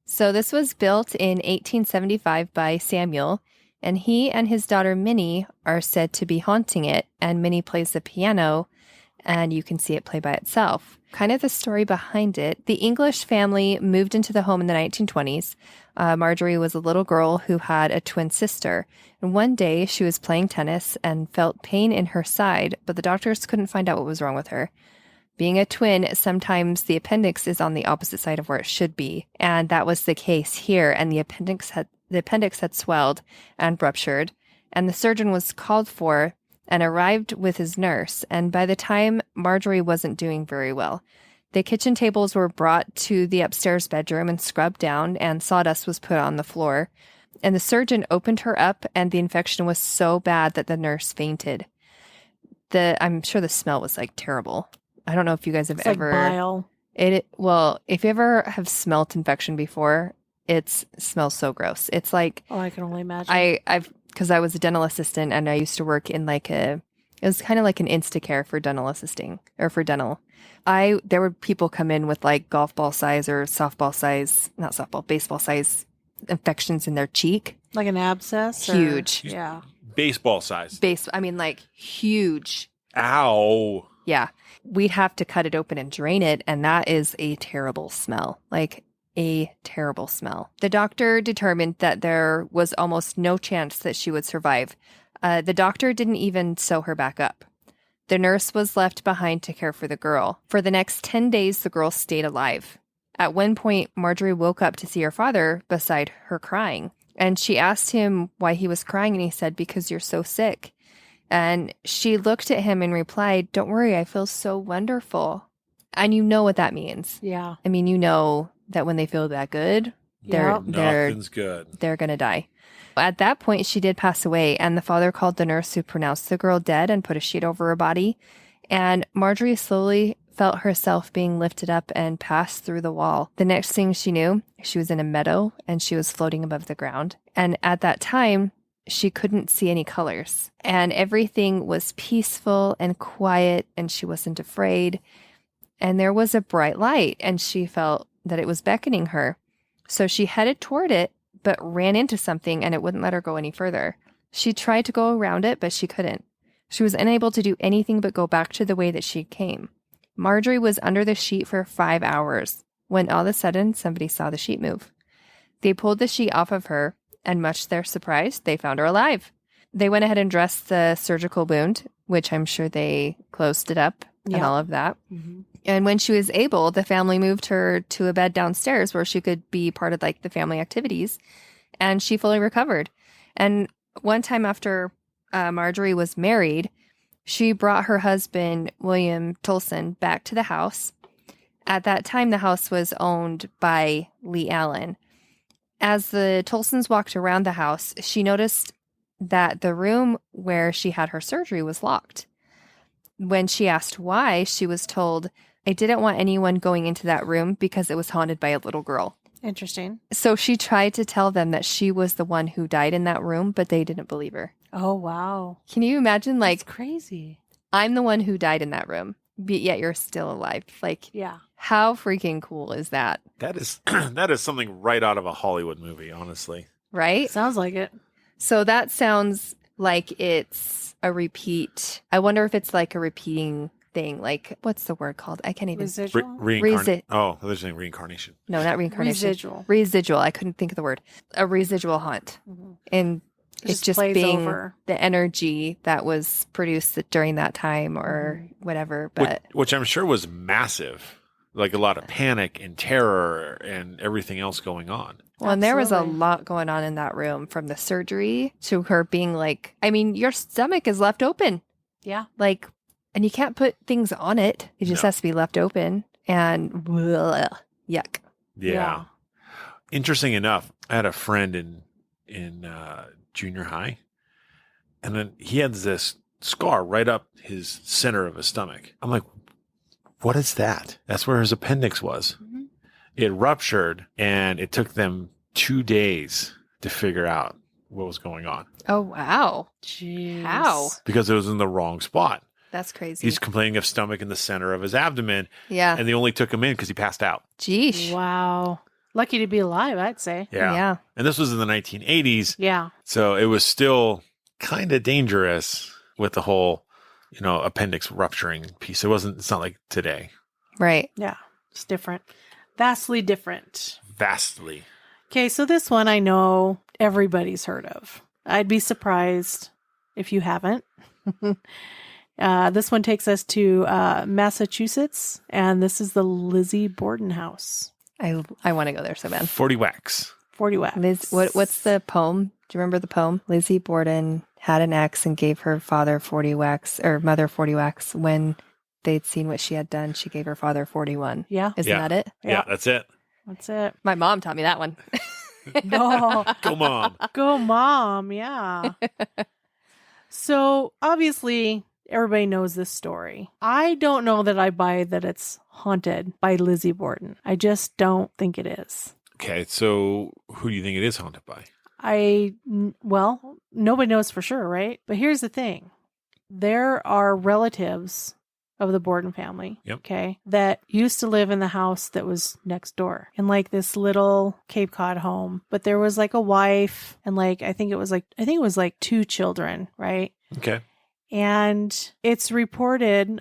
So this was built in 1875 by Samuel, and he and his daughter Minnie are said to be haunting it, and Minnie plays the piano, and you can see it play by itself. Kind of the story behind it. The English family moved into the home in the 1920s. Marjorie was a little girl who had a twin sister. And one day she was playing tennis and felt pain in her side, but the doctors couldn't find out what was wrong with her. Being a twin, sometimes the appendix is on the opposite side of where it should be. And that was the case here. And the appendix had swelled and ruptured. And the surgeon was called for and arrived with his nurse. And by the time, Marjorie wasn't doing very well. The kitchen tables were brought to the upstairs bedroom and scrubbed down, and sawdust was put on the floor. And the surgeon opened her up, and the infection was so bad that the nurse fainted. I'm sure the smell was like terrible. I don't know if you guys have It's like ever bile. well, if you ever have smelt infection before, it smells so gross. It's like Oh, I can only imagine. because I was a dental assistant and I used to work in it was kind of like an Instacare for dental assisting or for dental. There were people come in with like golf ball size or softball size, not softball, baseball size infections in their cheek. Like an abscess? or- Huge. Yeah. Baseball size. Like huge. Ow. Yeah. We'd have to cut it open and drain it. And that is a terrible smell. Like a terrible smell. The doctor determined that there was almost no chance that she would survive. The doctor didn't even sew her back up. The nurse was left behind to care for the girl. For the next 10 days, the girl stayed alive. At one point, Marjorie woke up to see her father beside her crying. And she asked him why he was crying. And he said, because you're so sick. And she looked at him and replied, don't worry, I feel so wonderful. And you know what that means. Yeah. I mean, you know that when they feel that good, they're Nothing's good. they're going to die. At that point, she did pass away, and the father called the nurse who pronounced the girl dead and put a sheet over her body. And Marjorie slowly felt herself being lifted up and passed through the wall. The next thing she knew, she was in a meadow and she was floating above the ground. And at that time, she couldn't see any colors. And everything was peaceful and quiet, and she wasn't afraid. And there was a bright light, and she felt that it was beckoning her. So she headed toward it, but ran into something, and it wouldn't let her go any further. She tried to go around it, but she couldn't. She was unable to do anything but go back to the way that she came. Marjorie was under the sheet for 5 hours, when all of a sudden somebody saw the sheet move. They pulled the sheet off of her, and much to their surprise, they found her alive. They went ahead and dressed the surgical wound, which I'm sure they closed it up and Yeah. all of that. Mm-hmm. And when she was able, the family moved her to a bed downstairs where she could be part of like the family activities, and she fully recovered. And one time after Marjorie was married, she brought her husband, William Tolson, back to the house. At that time, the house was owned by Lee Allen. As the Tolsons walked around the house, she noticed that the room where she had her surgery was locked. when she asked why, she was told, I didn't want anyone going into that room because it was haunted by a little girl. Interesting. So she tried to tell them that she was the one who died in that room, but they didn't believe her. Oh, wow. Can you imagine, like, That's crazy. I'm the one who died in that room, but yet you're still alive? Like, Yeah. how freaking cool is that? That is that is something right out of a Hollywood movie, honestly. Right? Sounds like it. So that sounds like it's a repeat. I wonder if it's like a repeating thing. Like, what's the word called? I can't even. Residual? Oh, they're saying reincarnation. No, not reincarnation. Residual. Residual. I couldn't think of the word. A residual haunt. Mhm. And It it's just plays being over. the energy that was produced during that time or whatever. But Which I'm sure was massive. Like a lot of panic and terror and everything else going on. well, and there was a Absolutely. lot going on in that room, from the surgery to her being like, I mean, your stomach is left open. Yeah. Like, and you can't put things on it. It just No. has to be left open. And bleh, yuck. Yeah. Interesting enough, I had a friend in junior high, and then he had this scar right up his center of his stomach. I'm like, what is that? That's where his appendix was. Mhm. It ruptured, and it took them 2 days to figure out what was going on Oh, wow. Jeez. How? because it was in the wrong spot. That's crazy. He's complaining of stomach in the center of his abdomen, yeah. and they only took him in because he passed out. Jeesh. Wow. Lucky to be alive, I'd say. Yeah. And this was in the 1980s. Yeah. So it was still kind of dangerous with the whole, appendix rupturing piece. It's not like today. Right. Yeah. It's different. Vastly different. Vastly. Okay, so this one I know everybody's heard of. I'd be surprised if you haven't. This one takes us to Massachusetts, and this is the Lizzie Borden house. I want to go there so bad. 40 wax. 40 wax. Liz, what's the poem? Do you remember the poem? Lizzie Borden had an ex and gave her father 40 wax, or mother 40 wax. When they'd seen what she had done, she gave her father 41. Yeah, Isn't Yeah. that it? Yeah, that's it. that's it. My mom taught me that one. No, Go, Mom. go mom. Yeah. So obviously, everybody knows this story. I don't know that I buy that it's haunted by Lizzie Borden. I just don't think it is. Okay, so who do you think it is haunted by? Well, nobody knows for sure, right? But here's the thing. There are relatives of the Borden family, Yep. okay, that used to live in the house that was next door in like this little Cape Cod home. But there was like a wife and I think it was like 2 children, right? Okay. And it's reported,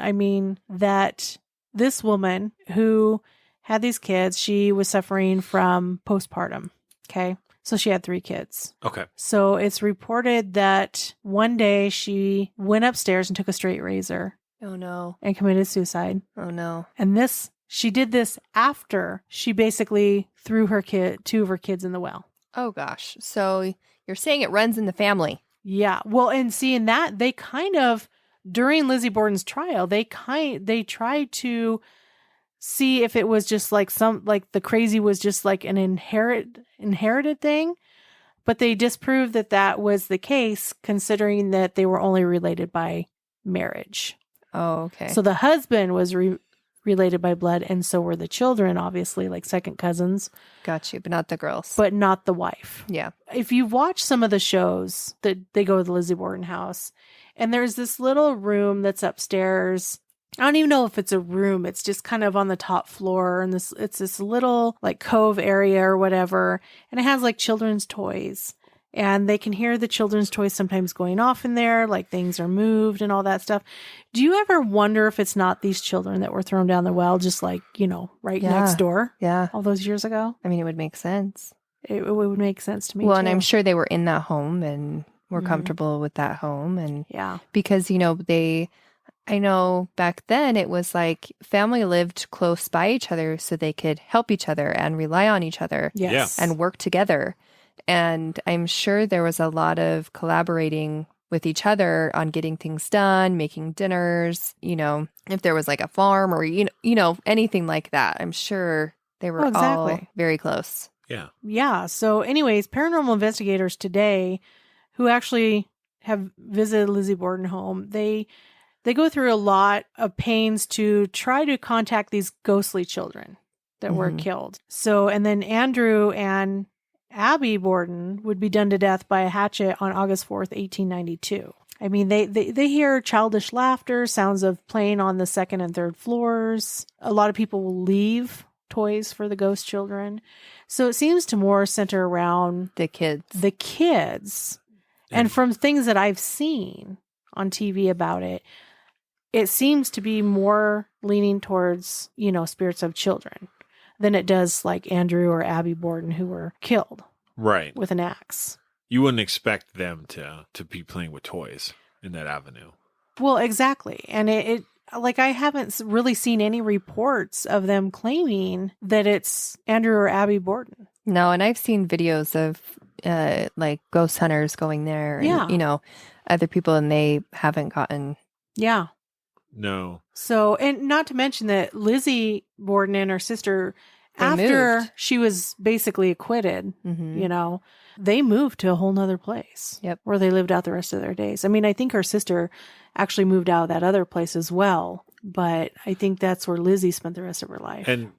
that this woman who had these kids, she was suffering from postpartum. Okay. So she had 3 kids. Okay. So it's reported that one day she went upstairs and took a straight razor Oh, no. and committed suicide. Oh, no. And she did this after she basically threw 2 of her kids in the well. Oh, gosh. So you're saying it runs in the family. Yeah. Well, and seeing that, they kind of, during Lizzie Borden's trial, they tried to see if it was just the crazy was just like an inherited thing, but they disproved that was the case, considering that they were only related by marriage. Oh, okay. So the husband was related by blood, and so were the children, obviously, like second cousins, Got you, but not the girls. but not the wife. yeah. If you watch some of the shows that they go to the Lizzie Borden house, and there's this little room that's upstairs. I don't even know if it's a room. It's just kind of on the top floor, and it's this little like cove area or whatever, and it has like children's toys. And they can hear the children's toys sometimes going off in there, like things are moved and all that stuff. Do you ever wonder if it's not these children that were thrown down the well, just right Yeah. next door Yeah. all those years ago? I mean, it would make sense. It would make sense to me. Well, and too. I'm sure they were in that home and were Mhm. comfortable with that home. And Yeah. because, I know back then it was like family lived close by each other so they could help each other and rely on each other Yes. and work together. And I'm sure there was a lot of collaborating with each other on getting things done, making dinners, if there was like a farm or, anything like that. I'm sure they were Oh, exactly. all very close. Yeah. Yeah. So, anyways, paranormal investigators today who actually have visited Lizzie Borden home, they they go through a lot of pains to try to contact these ghostly children that were killed. So, and then Andrew and Abby Borden would be done to death by a hatchet on August 4th, 1892. I mean, they hear childish laughter, sounds of playing on the second and third floors. A lot of people will leave toys for the ghost children. So it seems to more center around The kids. And from things that I've seen on TV about it, it seems to be more leaning towards, spirits of children than it does like Andrew or Abby Borden, who were killed Right. with an axe. You wouldn't expect them to be playing with toys in that avenue. Well, exactly. And it like, I haven't really seen any reports of them claiming that it's Andrew or Abby Borden. No, and I've seen videos of like ghost hunters going there and, other people, and they haven't gotten. Yeah. No. So, and not to mention that Lizzie Borden and her sister, They after moved. she was basically acquitted, Mhm. they moved to a whole nother place. Yep. Where they lived out the rest of their days. I mean, I think her sister actually moved out of that other place as well, but I think that's where Lizzie spent the rest of her life. And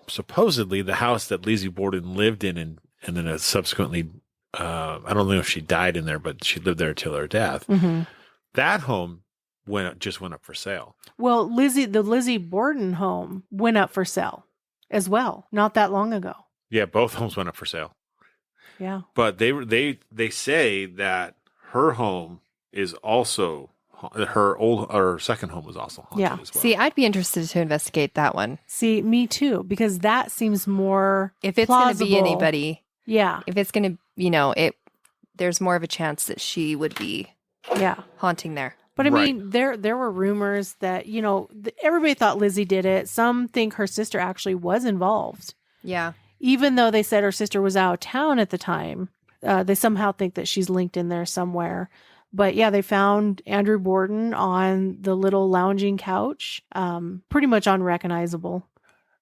supposedly the house that Lizzie Borden lived in and then subsequently, I don't know if she died in there, but she lived there till her death. Mhm. That home just went up for sale. Well, the Lizzie Borden home went up for sale as well, not that long ago. Yeah, both homes went up for sale. Yeah. But they say that her home is also her second home was also haunted Yeah. as well. See, I'd be interested to investigate that one. See, me too, because that seems more If it's going to be plausible. anybody, Yeah. if it's going to, there's more of a chance that she would be Yeah. haunting there. But I Right. mean, there were rumors that, everybody thought Lizzie did it. Some think her sister actually was involved. Yeah. Even though they said her sister was out of town at the time, they somehow think that she's linked in there somewhere. But yeah, they found Andrew Borden on the little lounging couch, pretty much unrecognizable.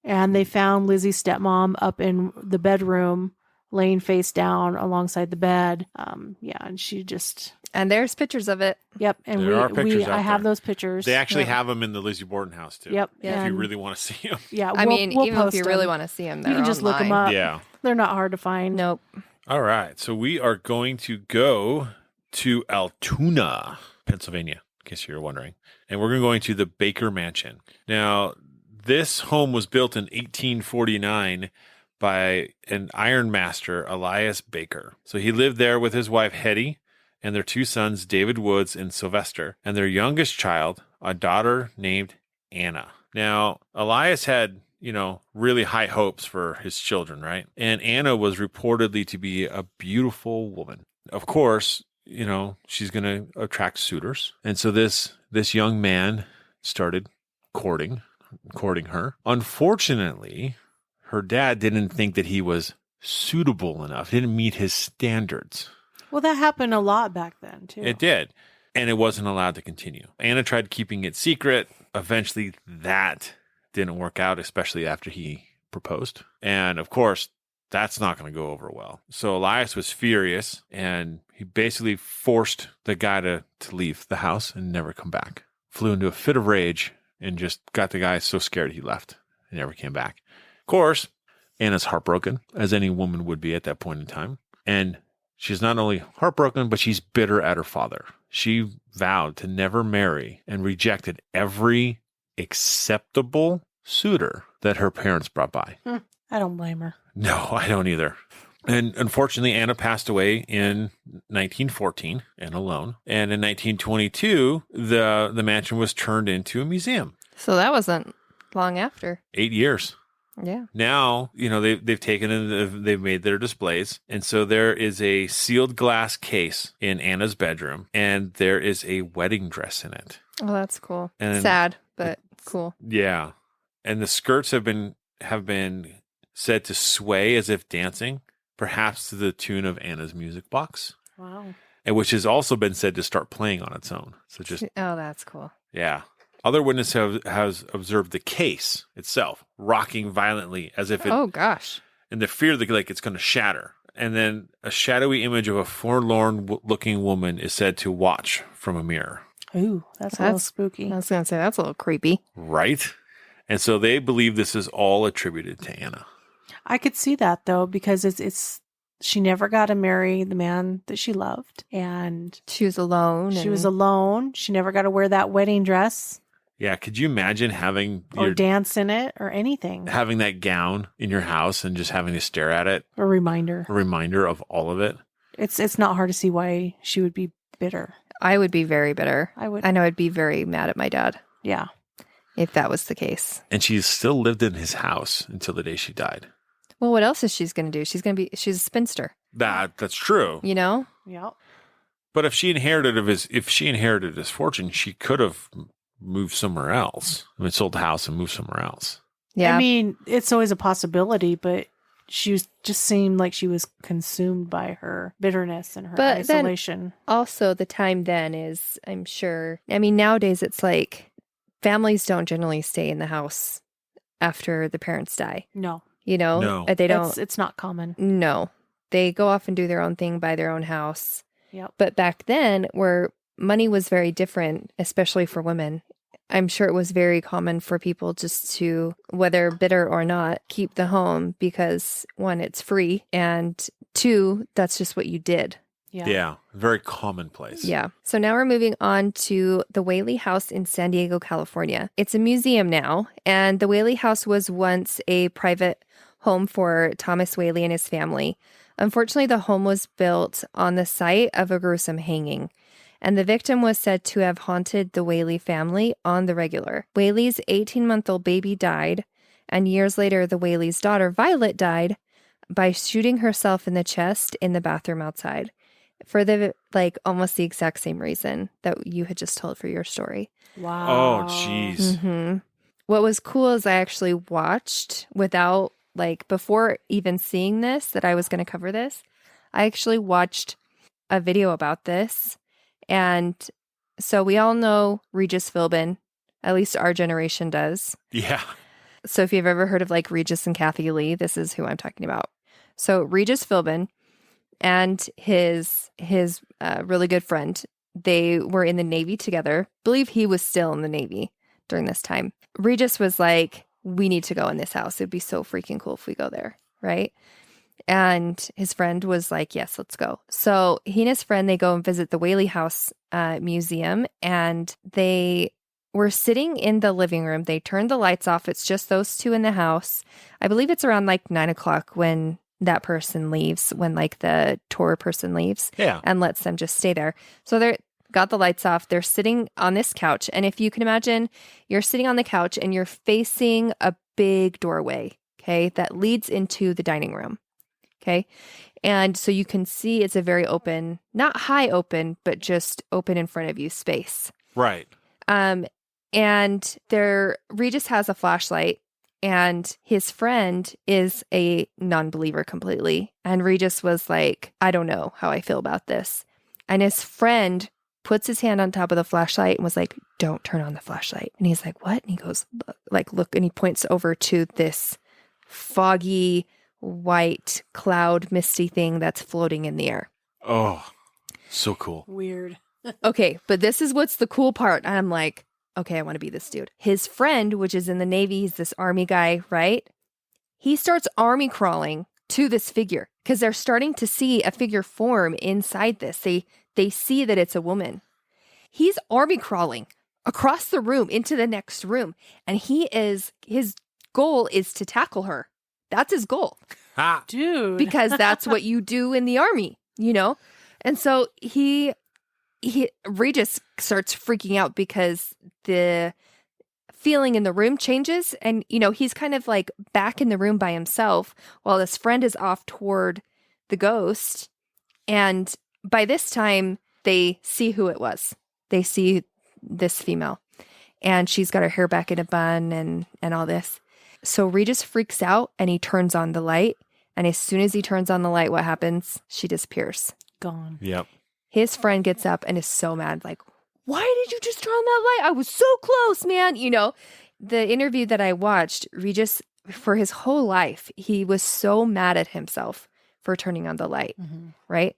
And they found Lizzie's stepmom up in the bedroom, laying face down alongside the bed. And she just... And there's pictures of it. Yep, and There are pictures out I have there. those pictures. They actually Yep. have them in the Lizzie Borden house too. Yep. If you and- really want to see them. Yeah, I mean, we'll even if post you really them. want to see them, You they're can just look them online. up. Yeah. They're not hard to find. Nope. All right. So we are going to go to Altoona, Pennsylvania, in case you're wondering. And we're going to the Baker Mansion. Now, this home was built in 1849 by an ironmaster, Elias Baker. So he lived there with his wife, Hetty, and their two sons, David Woods and Sylvester, and their youngest child, a daughter named Anna. Now, Elias had, really high hopes for his children, right? And Anna was reportedly to be a beautiful woman. Of course, she's going to attract suitors. And so this young man started courting her. Unfortunately, her dad didn't think that he was suitable enough, didn't meet his standards. Well, that happened a lot back then, too. It did. And it wasn't allowed to continue. Anna tried keeping it secret. Eventually, that didn't work out, especially after he proposed. And of course, that's not going to go over well. So Elias was furious, and he basically forced the guy to leave the house and never come back. Flew into a fit of rage and just got the guy so scared he left and never came back. Of course, Anna's heartbroken, as any woman would be at that point in time. And she's not only heartbroken, but she's bitter at her father. She vowed to never marry and rejected every acceptable suitor that her parents brought by. I don't blame her. No, I don't either. And unfortunately, Anna passed away in 1914 and alone. And in 1922, the mansion was turned into a museum. So that wasn't long after. 8 years. Yeah. Now, they've taken and they've made their displays. And so there is a sealed glass case in Anna's bedroom, and there is a wedding dress in it. Oh, that's cool. And sad, but cool. Yeah. And the skirts have been said to sway as if dancing, perhaps to the tune of Anna's music box, Wow. and which has also been said to start playing on its own. So just, Oh, that's cool. yeah. Other witnesses has observed the case itself rocking violently as if it, Oh gosh. in the fear that like it's going to shatter. And then a shadowy image of a forlorn looking woman is said to watch from a mirror. Ooh, that's a little spooky. I was going to say, that's a little creepy. Right? And so they believe this is all attributed to Anna. I could see that though, because it's she never got to marry the man that she loved, and She was alone. she was alone. She never got to wear that wedding dress Yeah, could you imagine having or dance in it or anything? having that gown in your house and just having to stare at it? A reminder. A reminder of all of it. It's not hard to see why she would be bitter. I would be very bitter. I would. I know I'd be very mad at my dad Yeah. if that was the case. And she's still lived in his house until the day she died. Well, what else is she's going to do? She's a spinster, That's true. you know? Yep. But if she inherited his fortune, she could have moved somewhere else. I mean, sold the house and moved somewhere else. Yeah. I mean, it's always a possibility, but just seemed like she was consumed by her bitterness and her But then- isolation. Also, the time then is, I'm sure, I mean, nowadays it's like families don't generally stay in the house after the parents die, No. you know? No. They don't. It's not common. No. They go off and do their own thing, buy their own house. Yep. But back then, where money was very different, especially for women, I'm sure it was very common for people just to, whether bitter or not, keep the home because, one, it's free, and two, that's just what you did. Yeah. Very commonplace. Yeah. So now we're moving on to the Whaley House in San Diego, California. It's a museum now, and the Whaley House was once a private home for Thomas Whaley and his family. Unfortunately, the home was built on the site of a gruesome hanging, and the victim was said to have haunted the Whaley family on the regular. Whaley's 18-month-old baby died, and years later, the Whaley's daughter, Violet, died by shooting herself in the chest in the bathroom outside. For almost the exact same reason that you had just told for your story. Wow. Oh, jeez. Mm-hmm. What was cool is I actually watched without, before even seeing this, that I was going to cover this, I actually watched a video about this. And so we all know Regis Philbin, at least our generation does. Yeah. So if you've ever heard of Regis and Kathy Lee, this is who I'm talking about. So Regis Philbin and his really good friend, they were in the Navy together. I believe he was still in the Navy during this time. Regis was like, we need to go in this house. It'd be so freaking cool if we go there, right? And his friend was like, yes, let's go. So he and his friend, they go and visit the Whaley House Museum, and they were sitting in the living room. They turned the lights off. It's just those two in the house. I believe it's around 9 o'clock when that person leaves, when the tour person leaves, and lets them just stay there. So they're got the lights off. They're sitting on this couch. And if you can imagine, you're sitting on the couch and you're facing a big doorway, okay, that leads into the dining room. Okay. And so you can see it's a very open, not high open, but just open in front of you space. Right. And Regis has a flashlight, and his friend is a non-believer completely. And Regis was like, I don't know how I feel about this. And his friend puts his hand on top of the flashlight and was like, don't turn on the flashlight. And he's like, what? And he goes, look, and he points over to this foggy, white cloud misty thing that's floating in the air. Oh, so cool. Weird. Okay, but this is what's the cool part. And I'm like, okay, I want to be this dude. His friend, which is in the Navy, he's this army guy, right? He starts army crawling to this figure because they're starting to see a figure form inside this. They see that it's a woman. He's army crawling across the room into the next room. And his goal is to tackle her. That's his goal. Ha! Dude. Because that's what you do in the army, you know? And so Regis starts freaking out because the feeling in the room changes. And, he's kind of back in the room by himself while his friend is off toward the ghost. And by this time, they see who it was. They see this female. And she's got her hair back in a bun and all this. So Regis freaks out and he turns on the light. And as soon as he turns on the light, what happens? She disappears. Gone. Yep. His friend gets up and is so mad, like, why did you just turn on that light? I was so close, man. The interview that I watched, Regis, for his whole life, he was so mad at himself for turning on the light, right?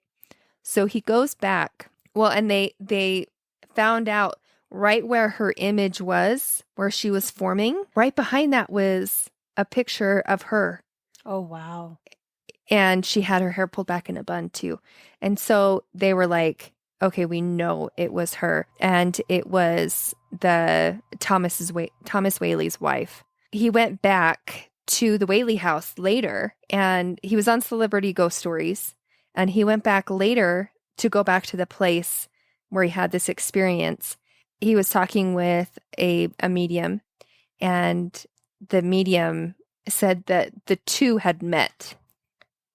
So he goes back. Well, and they found out right where her image was, where she was forming, right behind that was a picture of her. Oh, wow. And she had her hair pulled back in a bun too. And so they were like, okay, we know it was her. And it was the Thomas Whaley's wife. He went back to the Whaley house later, and he was on Celebrity Ghost Stories. And he went back later to go back to the place where he had this experience. He was talking with a medium, and the medium said that the two had met,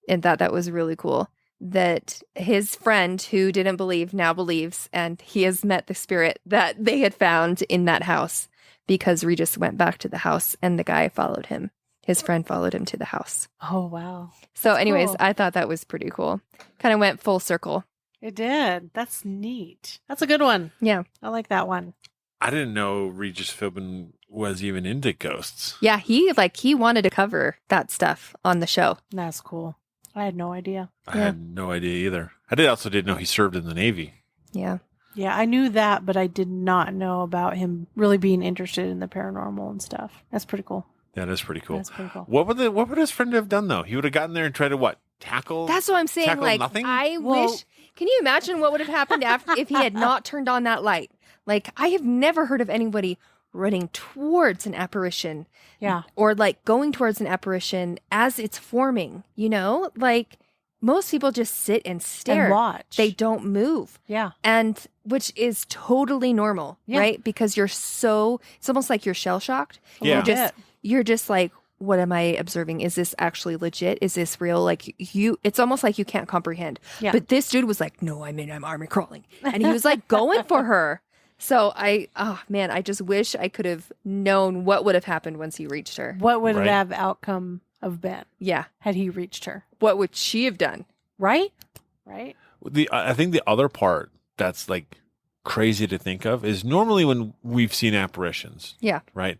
and thought that was really cool. That his friend who didn't believe now believes, and he has met the spirit that they had found in that house, because Regis went back to the house and the guy followed him. His friend followed him to the house. Oh, wow. So anyways, cool. I thought that was pretty cool. Kind of went full circle. It did. That's neat. That's a good one. Yeah. I like that one. I didn't know Regis Philbin was even into ghosts. Yeah, he wanted to cover that stuff on the show. That's cool. I had no idea. I had no idea either. Also didn't know he served in the Navy. Yeah. Yeah, I knew that, but I did not know about him really being interested in the paranormal and stuff. That's pretty cool. That is pretty cool. That's pretty cool. What would his friend have done though? He would have gotten there and tried to what? Tackle? That's what I'm saying. Tackle Like, nothing? I wish. Can you imagine what would have happened if he had not turned on that light? Like, I have never heard of anybody running towards an apparition. Yeah. Or like going towards an apparition as it's forming, you know? Like, most people just sit and stare. And watch. They don't move. Yeah. And which is totally normal, Yeah. right? Because it's almost like you're shell shocked. Yeah. You're just like, what am I observing? Is this actually legit? Is this real? Like it's almost like you can't comprehend. Yeah. But this dude was like, no, I'm army crawling. And he was like going for her. So I just wish I could have known what would have happened once he reached her. What would Right. it have outcome of been Yeah. had he reached her? What would she have done? Right? Right? I think the other part that's like crazy to think of is normally when we've seen apparitions. Yeah. Right.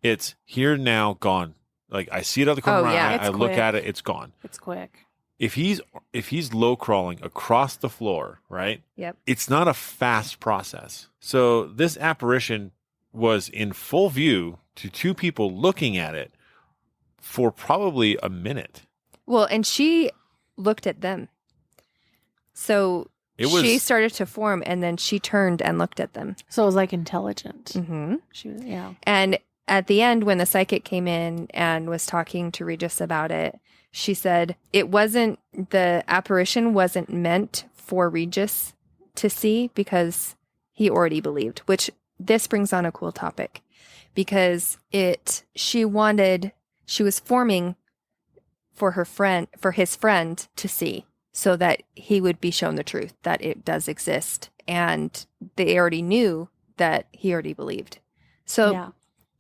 It's here now, gone. Like I see it out the corner of my eye, It's I look quick. at it, it's gone. It's quick. If he's low crawling across the floor, right? Yep. It's not a fast process. So this apparition was in full view to two people looking at it for probably a minute. Well, and she looked at them. So she started to form, and then she turned and looked at them. So it was like intelligent. Mm-hmm. She was, yeah. And at the end, when the psychic came in and was talking to Regis about it, she said the apparition wasn't meant for Regis to see because he already believed, which this brings on a cool topic because she was forming for his friend to see so that he would be shown the truth that it does exist. And they already knew that he already believed. So Yeah.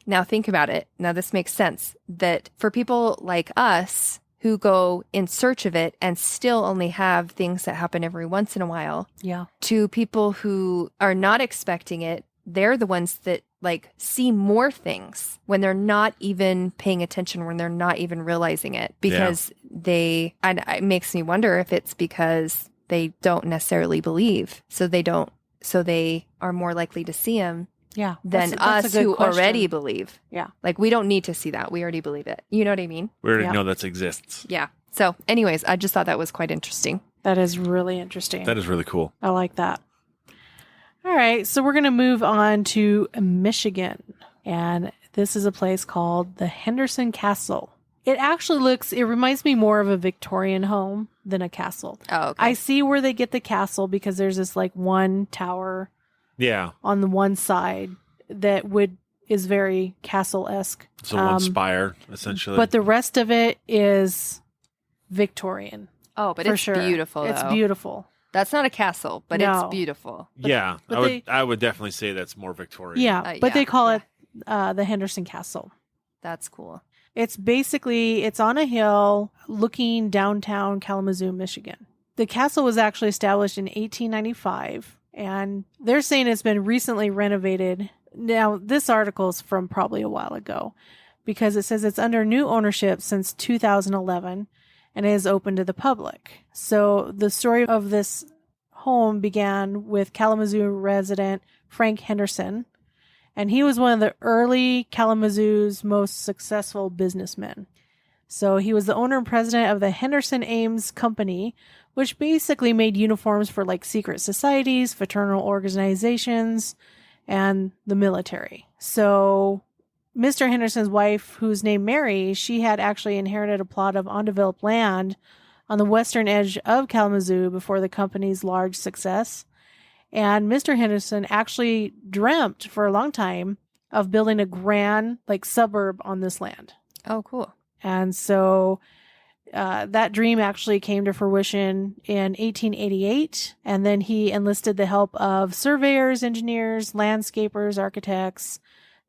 Now think about it. Now this makes sense that for people like us who go in search of it and still only have things that happen every once in a while, Yeah. to people who are not expecting it, they're the ones that like see more things when they're not even paying attention, when they're not even realizing it because and it makes me wonder if it's because they don't necessarily believe. So they are more likely to see them Yeah. than That's a us good who question. already believe. Yeah. Like we don't need to see that. We already believe it. You know what I mean? We already Yeah. know that exists. Yeah. So anyways, I just thought that was quite interesting. That is really interesting. That is really cool. I like that. All right. So we're going to move on to Michigan. And this is a place called the Henderson Castle. It reminds me more of a Victorian home than a castle. Oh, okay. I see where they get the castle because there's this like one tower Yeah. on the one side that is very castle-esque. So one spire, essentially. But the rest of it is Victorian. Oh, but for it's sure. beautiful. It's though. beautiful. That's not a castle, but No. it's beautiful. yeah. but I would definitely say that's more Victorian. Yeah, but they call yeah. it the Henderson Castle. That's cool. It's on a hill looking downtown Kalamazoo, Michigan. The castle was actually established in 1895, and they're saying it's been recently renovated. Now, this article is from probably a while ago because it says it's under new ownership since 2011 and is open to the public. So the story of this home began with Kalamazoo resident Frank Henderson. And he was one of the early Kalamazoo's most successful businessmen. So he was the owner and president of the Henderson Ames Company, which basically made uniforms for like secret societies, fraternal organizations, and the military. So Mr. Henderson's wife, who's named Mary, she had actually inherited a plot of undeveloped land on the western edge of Kalamazoo before the company's large success. And Mr. Henderson actually dreamt for a long time of building a grand like suburb on this land. Oh, cool. And so that dream actually came to fruition in 1888. And then he enlisted the help of surveyors, engineers, landscapers, architects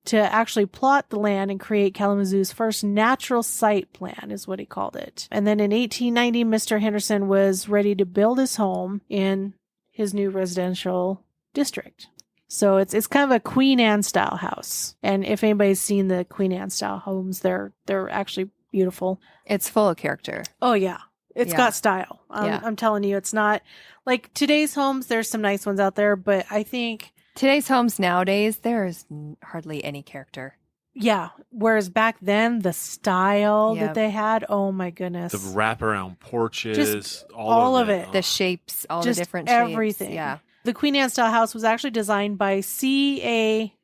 to actually plot the land and create Kalamazoo's first natural site plan, is what he called it. And then in 1890, Mr. Henderson was ready to build his home in his new residential district. So it's kind of a Queen Anne style house. And if anybody's seen the Queen Anne style homes, they're actually beautiful. It's full of character. Oh yeah. It's got style. Yeah. I'm telling you, it's not like today's homes. There's some nice ones out there, but I think Today's homes nowadays, there is hardly any character. yeah. Whereas back then, the style Yeah. that they had, oh my goodness. The wraparound porches, Just all of it. The shapes, all Just the different shapes. everything. Yeah. The Queen Anne style house was actually designed by C.A.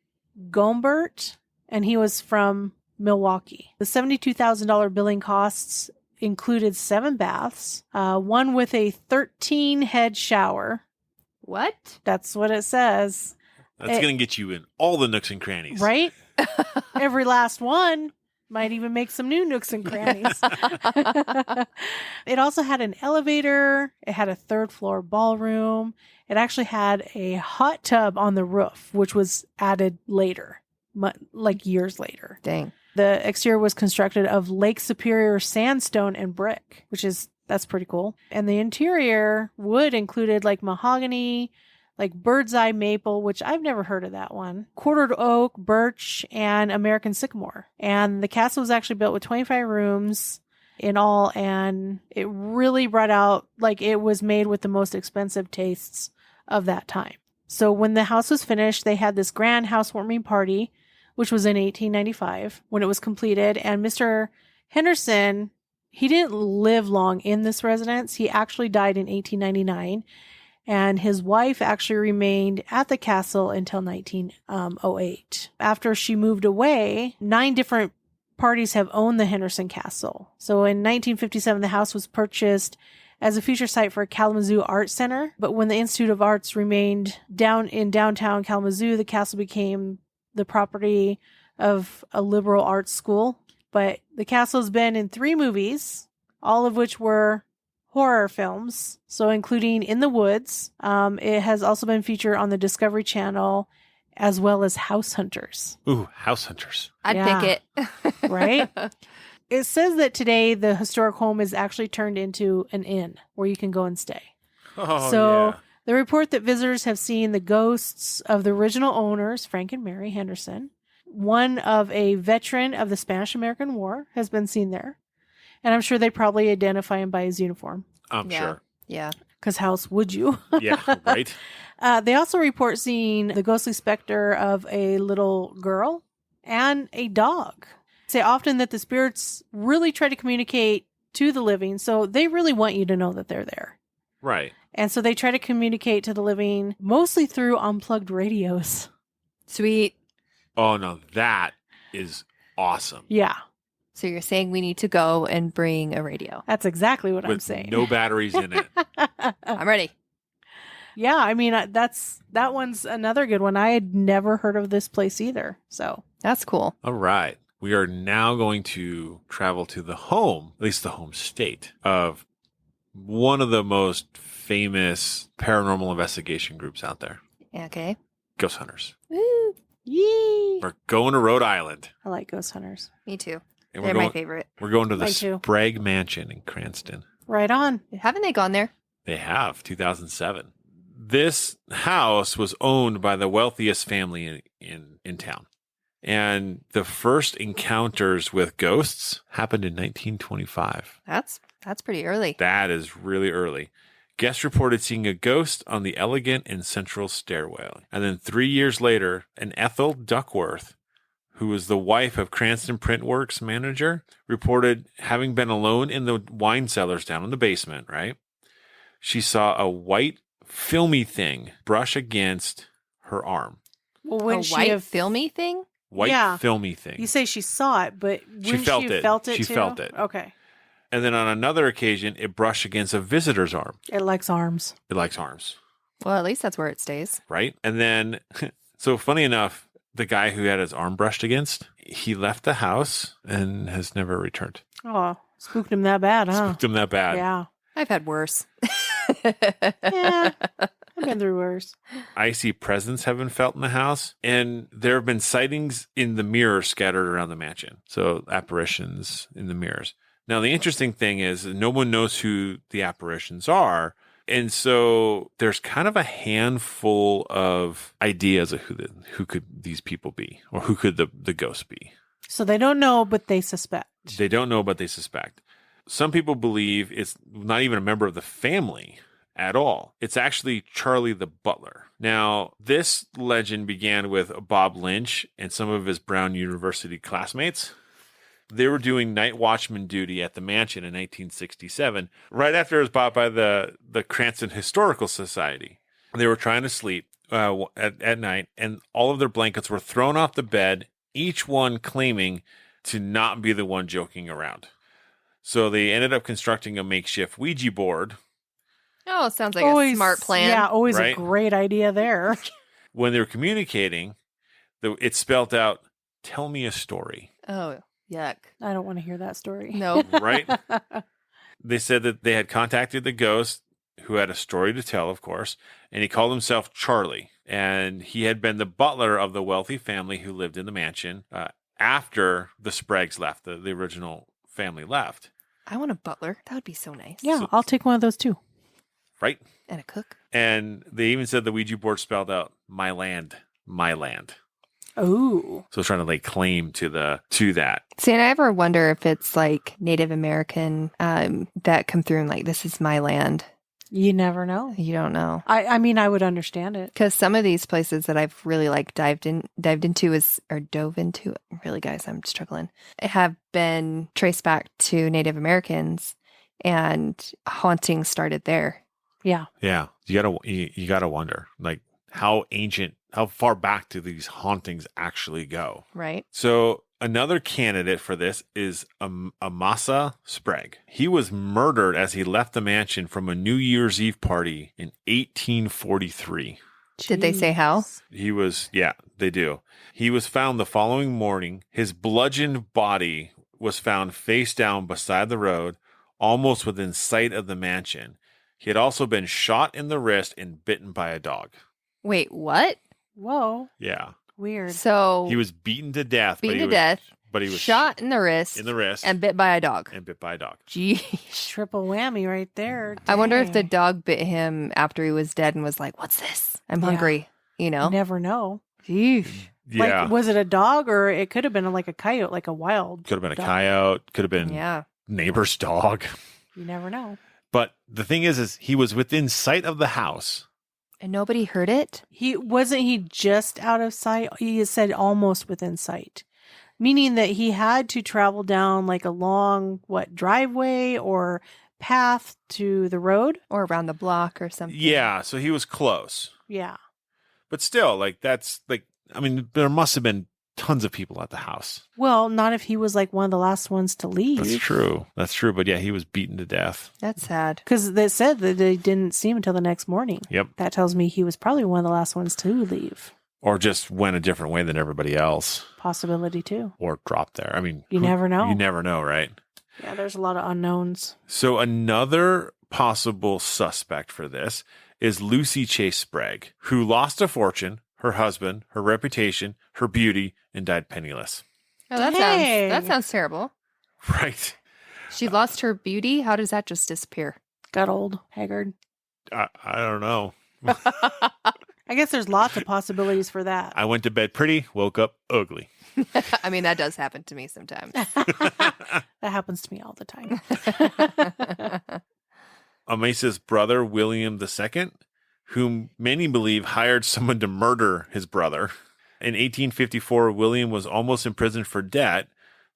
Gombert, and he was from Milwaukee. The $72,000 building costs included 7 baths, one with a 13-head shower. What? That's what it says. That's going to get you in all the nooks and crannies. Right? Every last one. Might even make some new nooks and crannies. It also had an elevator. It had a 3rd floor ballroom. It actually had a hot tub on the roof, which was added later, like years later. Dang. The exterior was constructed of Lake Superior sandstone and brick, that's pretty cool. And the interior wood included like mahogany, like bird's eye maple, which I've never heard of that one, quartered oak, birch, and American sycamore. And the castle was actually built with 25 rooms in all, and it really brought out, like, it was made with the most expensive tastes of that time. So when the house was finished, they had this grand housewarming party, which was in 1895 when it was completed. And Mr. Henderson, he didn't live long in this residence. He actually died in 1899. And his wife actually remained at the castle until 1908. After she moved away, 9 different parties have owned the Henderson Castle. So in 1957, the house was purchased as a future site for a Kalamazoo Art Center. But when the Institute of Arts remained down in downtown Kalamazoo, the castle became the property of a liberal arts school. But the castle's been in 3 movies, all of which were horror films, so including In the Woods. It has also been featured on the Discovery Channel, as well as House Hunters. Ooh, House Hunters. I'd pick it. Right? It says that today the historic home is actually turned into an inn where you can go and stay. Oh, So yeah. the report that visitors have seen the ghosts of the original owners, Frank and Mary Henderson. One of a veteran of the Spanish-American War has been seen there. And I'm sure they probably identify him by his uniform. I'm sure. Yeah. Because how else would you? Yeah, right? They also report seeing the ghostly specter of a little girl and a dog. Say often that the spirits really try to communicate to the living, so they really want you to know that they're there. Right. And so they try to communicate to the living mostly through unplugged radios. Sweet. Oh, no, that is awesome. Yeah, So you're saying we need to go and bring a radio. that's exactly what I'm With saying. no batteries in it. I'm ready. Yeah, I mean, that one's another good one. I had never heard of this place either. So That's cool. All right. We are now going to travel to the home, at least the home state, of one of the most famous paranormal investigation groups out there, Okay. Ghost Hunters. Woo. yee. We're going to Rhode Island. I like ghost hunters. Me too. And They're my favorite. We're going to the Mine too. Sprague Mansion in Cranston. Right on. Haven't they gone there? They have, 2007. This house was owned by the wealthiest family in town. And the first encounters with ghosts happened in 1925. That's pretty early. That is really early. Guests reported seeing a ghost on the elegant and central stairway. And then 3 years later, an Ethel Duckworth, who was the wife of Cranston Printworks manager, reported having been alone in the wine cellars down in the basement, right? She saw a white, filmy thing brush against her arm. Well, A wouldn't she white have filmy thing? White, Yeah. filmy thing. You say she saw it, but wouldn't felt she it. have felt it She too? felt it. Okay. And then on another occasion, it brushed against a visitor's arm. It likes arms. It likes arms, Well, at least that's where it stays. right? And then, so funny enough, the guy who had his arm brushed against, he left the house and has never returned. Oh, spooked him that bad, huh? Spooked him that bad. Yeah. I've had worse. Yeah. I've been through worse. Icy presence have been felt in the house, and there have been sightings in the mirror scattered around the mansion. So apparitions in the mirrors. Now, the interesting thing is no one knows who the apparitions are. And so there's kind of a handful of ideas of who could these people be, or who could the ghost be. So they don't know, but they suspect. They don't know, but they suspect. Some people believe it's not even a member of the family at all. It's actually Charlie the butler. Now, this legend began with Bob Lynch and some of his Brown University classmates. They were doing night watchman duty at the mansion in 1967, right after it was bought by the Cranston Historical Society. They were trying to sleep at night, and all of their blankets were thrown off the bed, each one claiming to not be the one joking around. So they ended up constructing a makeshift Ouija board. Oh, sounds like a smart plan. Yeah, always Right? a great idea there. When they were communicating, it spelled out, "Tell me a story." Oh, yuck. I don't want to hear that story. No. Right? They said that they had contacted the ghost, who had a story to tell, of course, and he called himself Charlie. And he had been the butler of the wealthy family who lived in the mansion after the Spragues left, the original family left. I want a butler. That would be so nice. Yeah, I'll take one of those too. Right? And a cook. And they even said the Ouija board spelled out, "My land, my land." Oh. So it's trying to lay claim to that. See, and I ever wonder if it's like Native American that come through and like, this is my land. You never know. You don't know. I mean, I would understand it. Because some of these places that I've really like dove into, really guys, I'm struggling, have been traced back to Native Americans, and hauntings started there. Yeah. Yeah. You gotta wonder, like, how far back do these hauntings actually go? Right. So another candidate for this is Amasa Sprague. He was murdered as he left the mansion from a New Year's Eve party in 1843. Did they say how? He was, yeah, they do. He was found the following morning. His bludgeoned body was found face down beside the road, almost within sight of the mansion. He had also been shot in the wrist and bitten by a dog. Wait, what? Whoa. Yeah. Weird. So He was beaten to death. But he was shot shot in the wrist and bit by a dog. Gee, triple whammy right there. I wonder if the Dang. dog bit him after he was dead and was like, "What's this? I'm Yeah. hungry." You know? You never know. Jeez. Yeah. Like, was it a dog, or it could have been like a coyote, like a wild? Could have been a dog. coyote. Could have been Yeah. neighbor's dog. You never know. But the thing is he was within sight of the house. And nobody heard it? He just out of sight? He said almost within sight, meaning that he had to travel down like a long driveway or path to the road. Or around the block or something. Yeah. So he was close. Yeah. But still, like, that's like, I mean, there must have been tons of people at the house. Well, not if he was like one of the last ones to leave. That's true. That's true. But yeah, he was beaten to death. That's sad. Because they said that they didn't see him until the next morning. Yep. That tells me he was probably one of the last ones to leave. Or just went a different way than everybody else. Possibility too. Or dropped there. I mean, You never know. You never know, right? Yeah, there's a lot of unknowns. So another possible suspect for this is Lucy Chase Sprague, who lost a fortune, her husband, her reputation, her beauty, and died penniless. Oh, that Dang. sounds terrible. Right. She lost her beauty. How does that just disappear? Got old, haggard. I don't know. I guess there's lots of possibilities for that. I went to bed pretty, woke up ugly. I mean, that does happen to me sometimes. That happens to me all the time. Amasa's brother, William II, whom many believe hired someone to murder his brother. In 1854, William was almost imprisoned for debt.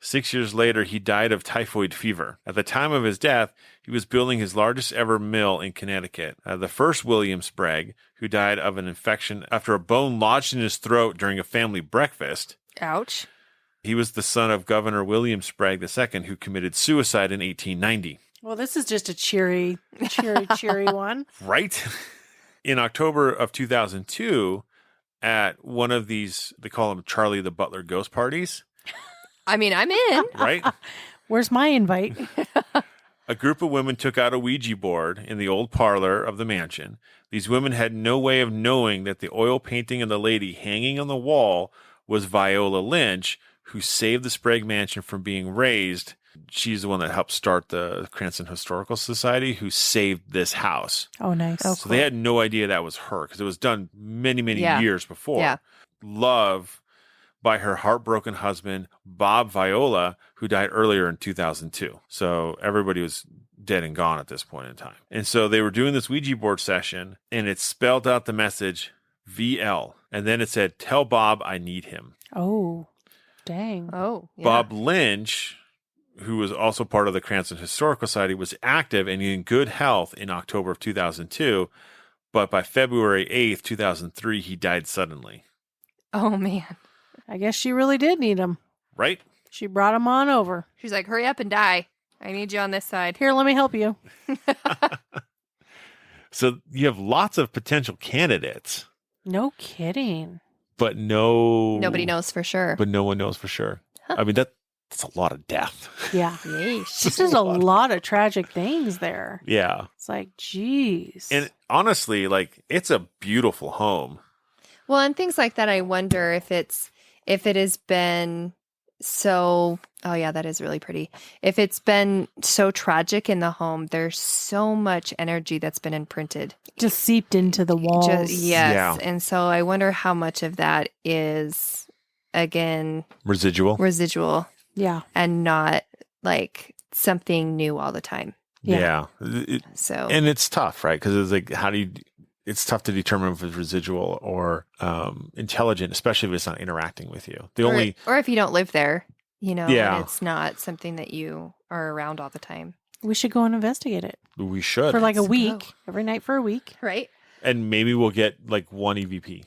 6 years later, he died of typhoid fever. At the time of his death, he was building his largest ever mill in Connecticut. The first William Sprague, who died of an infection after a bone lodged in his throat during a family breakfast. Ouch. He was the son of Governor William Sprague II, who committed suicide in 1890. Well, this is just a cheery one. Right? In October of 2002, at one of these, they call them Charlie the Butler ghost parties. I mean, I'm in. Right? Where's my invite? A group of women took out a Ouija board in the old parlor of the mansion. These women had no way of knowing that the oil painting of the lady hanging on the wall was Viola Lynch, who saved the Sprague mansion from being razed. She's the one that helped start the Cranston Historical Society, who saved this house. Oh, nice. Oh, So they had no idea that was her because it was done many, many Yeah. years before. Yeah. Love by her heartbroken husband, Bob Viola, who died earlier in 2002. So everybody was dead and gone at this point in time. And so they were doing this Ouija board session, and it spelled out the message VL. And then it said, "Tell Bob I need him." Oh, dang. Oh, yeah. Bob Lynch, who was also part of the Cranston Historical Society, was active and in good health in October of 2002. But by February 8th, 2003, he died suddenly. Oh, man. I guess she really did need him. Right? She brought him on over. She's like, hurry up and die. I need you on this side. Here, let me help you. So you have lots of potential candidates, No kidding. but Nobody knows for sure. But no one knows for sure. I mean, that's a lot of death. Yeah. Yeesh. This is a lot of tragic things there. Yeah. It's like, geez. And honestly, like, it's a beautiful home. Well, and things like that, I wonder if it has been so, oh yeah, that is really pretty. If it's been so tragic in the home, there's so much energy that's been imprinted. just seeped into the walls. Yes. Yeah. And so I wonder how much of that is, again, Residual. Yeah. and not like something new all the time. Yeah. So, And it's tough, right? Because it's like, it's tough to determine if it's residual or intelligent, especially if it's not interacting with you. or if you don't live there, Yeah. and it's not something that you are around all the time. We should go and investigate it We should. for like a Let's week, go. every night for a week. Right? And maybe we'll get like one EVP.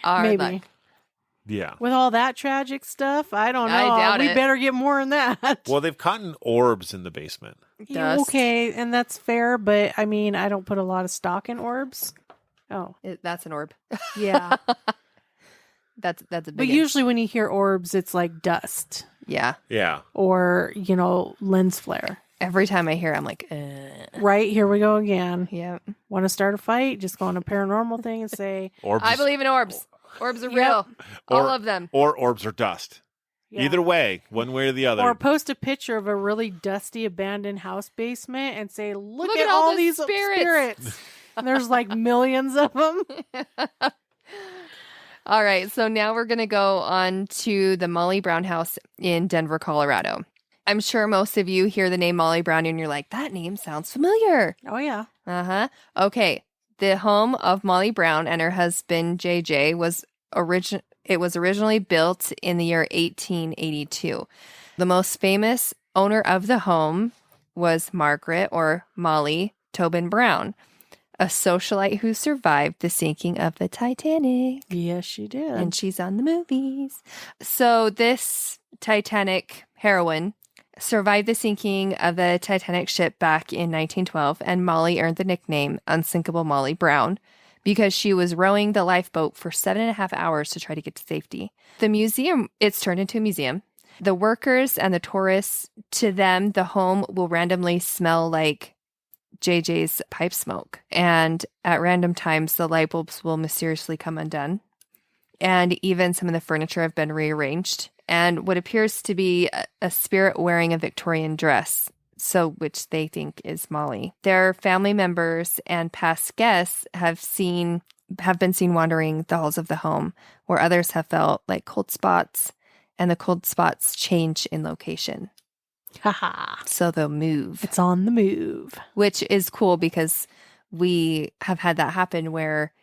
Maybe. Maybe. Yeah. With all that tragic stuff, I don't know. I doubt we it. better get more than that. Well, they've caught orbs in the basement. Dust. Okay, and that's fair, but I mean, I don't put a lot of stock in orbs. Oh, That's an orb. yeah. That's a big But one. usually when you hear orbs, it's like dust Yeah. Yeah. or, lens flare. Every time I hear it, I'm like, Right, here we go again. yeah. Want to start a fight? Just go on a paranormal thing and say, Orbs. I believe in orbs. Orbs are Yep. real. All Or- of them. Or orbs are dust. yeah. Either way, one way or the other. Or post a picture of a really dusty abandoned house basement and say, look Look at at all all the these spirits. And there's like millions of them. All right. So now we're going to go on to the Molly Brown house in Denver, Colorado. I'm sure most of you hear the name Molly Brown and you're like, that name sounds familiar. Oh, yeah. Uh-huh. Okay. The home of Molly Brown and her husband JJ was originally built in the year 1882. The most famous owner of the home was Margaret or Molly Tobin Brown, a socialite who survived the sinking of the Titanic. Yes, she did. And she's on the movies. So this Titanic heroine survived the sinking of the Titanic ship back in 1912, and Molly earned the nickname Unsinkable Molly Brown because she was rowing the lifeboat for 7.5 hours to try to get to safety. The museum, it's turned into a museum. The workers and the tourists, to them, the home will randomly smell like JJ's pipe smoke. And at random times, the light bulbs will mysteriously come undone. And even some of the furniture have been rearranged. And what appears to be a spirit wearing a Victorian dress, so which they think is Molly. Their family members and past guests have been seen wandering the halls of the home, where others have felt like cold spots, and the cold spots change in location. Haha. So they'll move, It's on the move. which is cool because we have had that happen where,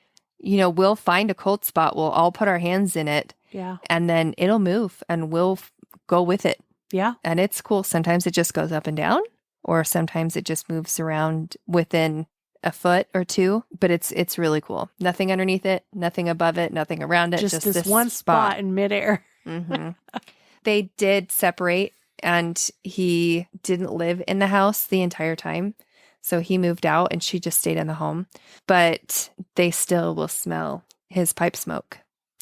we'll find a cold spot. We'll all put our hands in it Yeah. and then it'll move and we'll go with it. Yeah. And it's cool. Sometimes it just goes up and down, or sometimes it just moves around within a foot or two, but it's really cool. Nothing underneath it, nothing above it, nothing around it. Just this one spot in midair. Mm-hmm. They did separate, and he didn't live in the house the entire time. So he moved out and she just stayed in the home, but they still will smell his pipe smoke.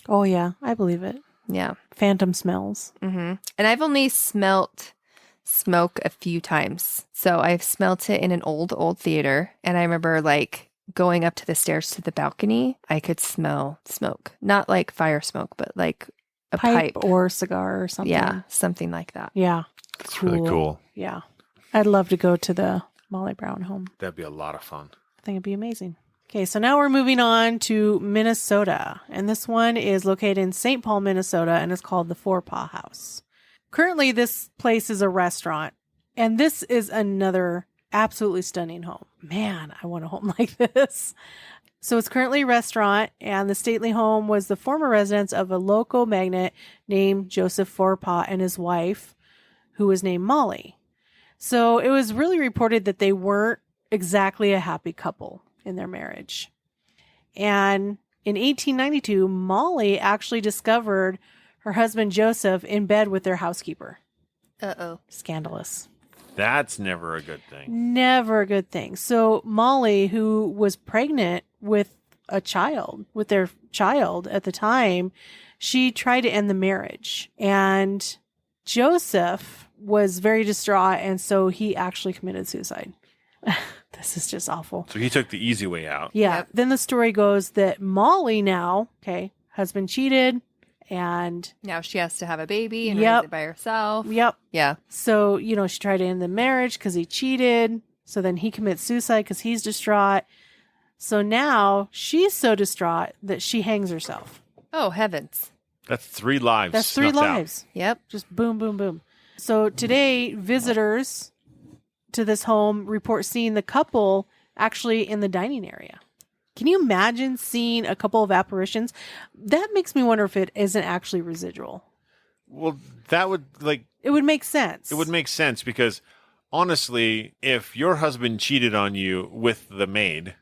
Oh, yeah. I believe it. Yeah. Phantom smells. Mm-hmm. And I've only smelt smoke a few times. So I've smelt it in an old theater. And I remember going up to the stairs to the balcony, I could smell smoke. Not like fire smoke, but like a pipe. Or cigar or something. Yeah, something like that. Yeah. It's really cool. Yeah. I'd love to go to the Molly Brown home. That'd be a lot of fun. I think it'd be amazing. Okay, so now we're moving on to Minnesota. And this one is located in St. Paul, Minnesota, and it's called the Four Paw House. Currently, this place is a restaurant. And this is another absolutely stunning home. Man, I want a home like this. So it's currently a restaurant, and the stately home was the former residence of a local magnate named Joseph Forepaugh and his wife, who was named Molly. So it was really reported that they weren't exactly a happy couple in their marriage. And in 1892, Molly actually discovered her husband Joseph in bed with their housekeeper. Uh-oh. Scandalous. That's never a good thing. Never a good thing. So Molly, who was pregnant with a child, with their child at the time, she tried to end the marriage. And Joseph was very distraught, and so he actually committed suicide. This is just awful. So he took the easy way out. Yeah. Yep. Then the story goes that Molly now, husband cheated, and Now she has to have a baby and Yep. raise it by herself. yep. Yeah. So, she tried to end the marriage because he cheated. So then he commits suicide because he's distraught. So now she's so distraught that she hangs herself. Oh, heavens. That's 3 lives. That's 3 snuffed out. lives. Yep. Just boom, boom, boom. So today, visitors to this home report seeing the couple actually in the dining area. Can you imagine seeing a couple of apparitions? That makes me wonder if it isn't actually residual. Well, that would It would make sense. it would make sense because honestly, if your husband cheated on you with the maid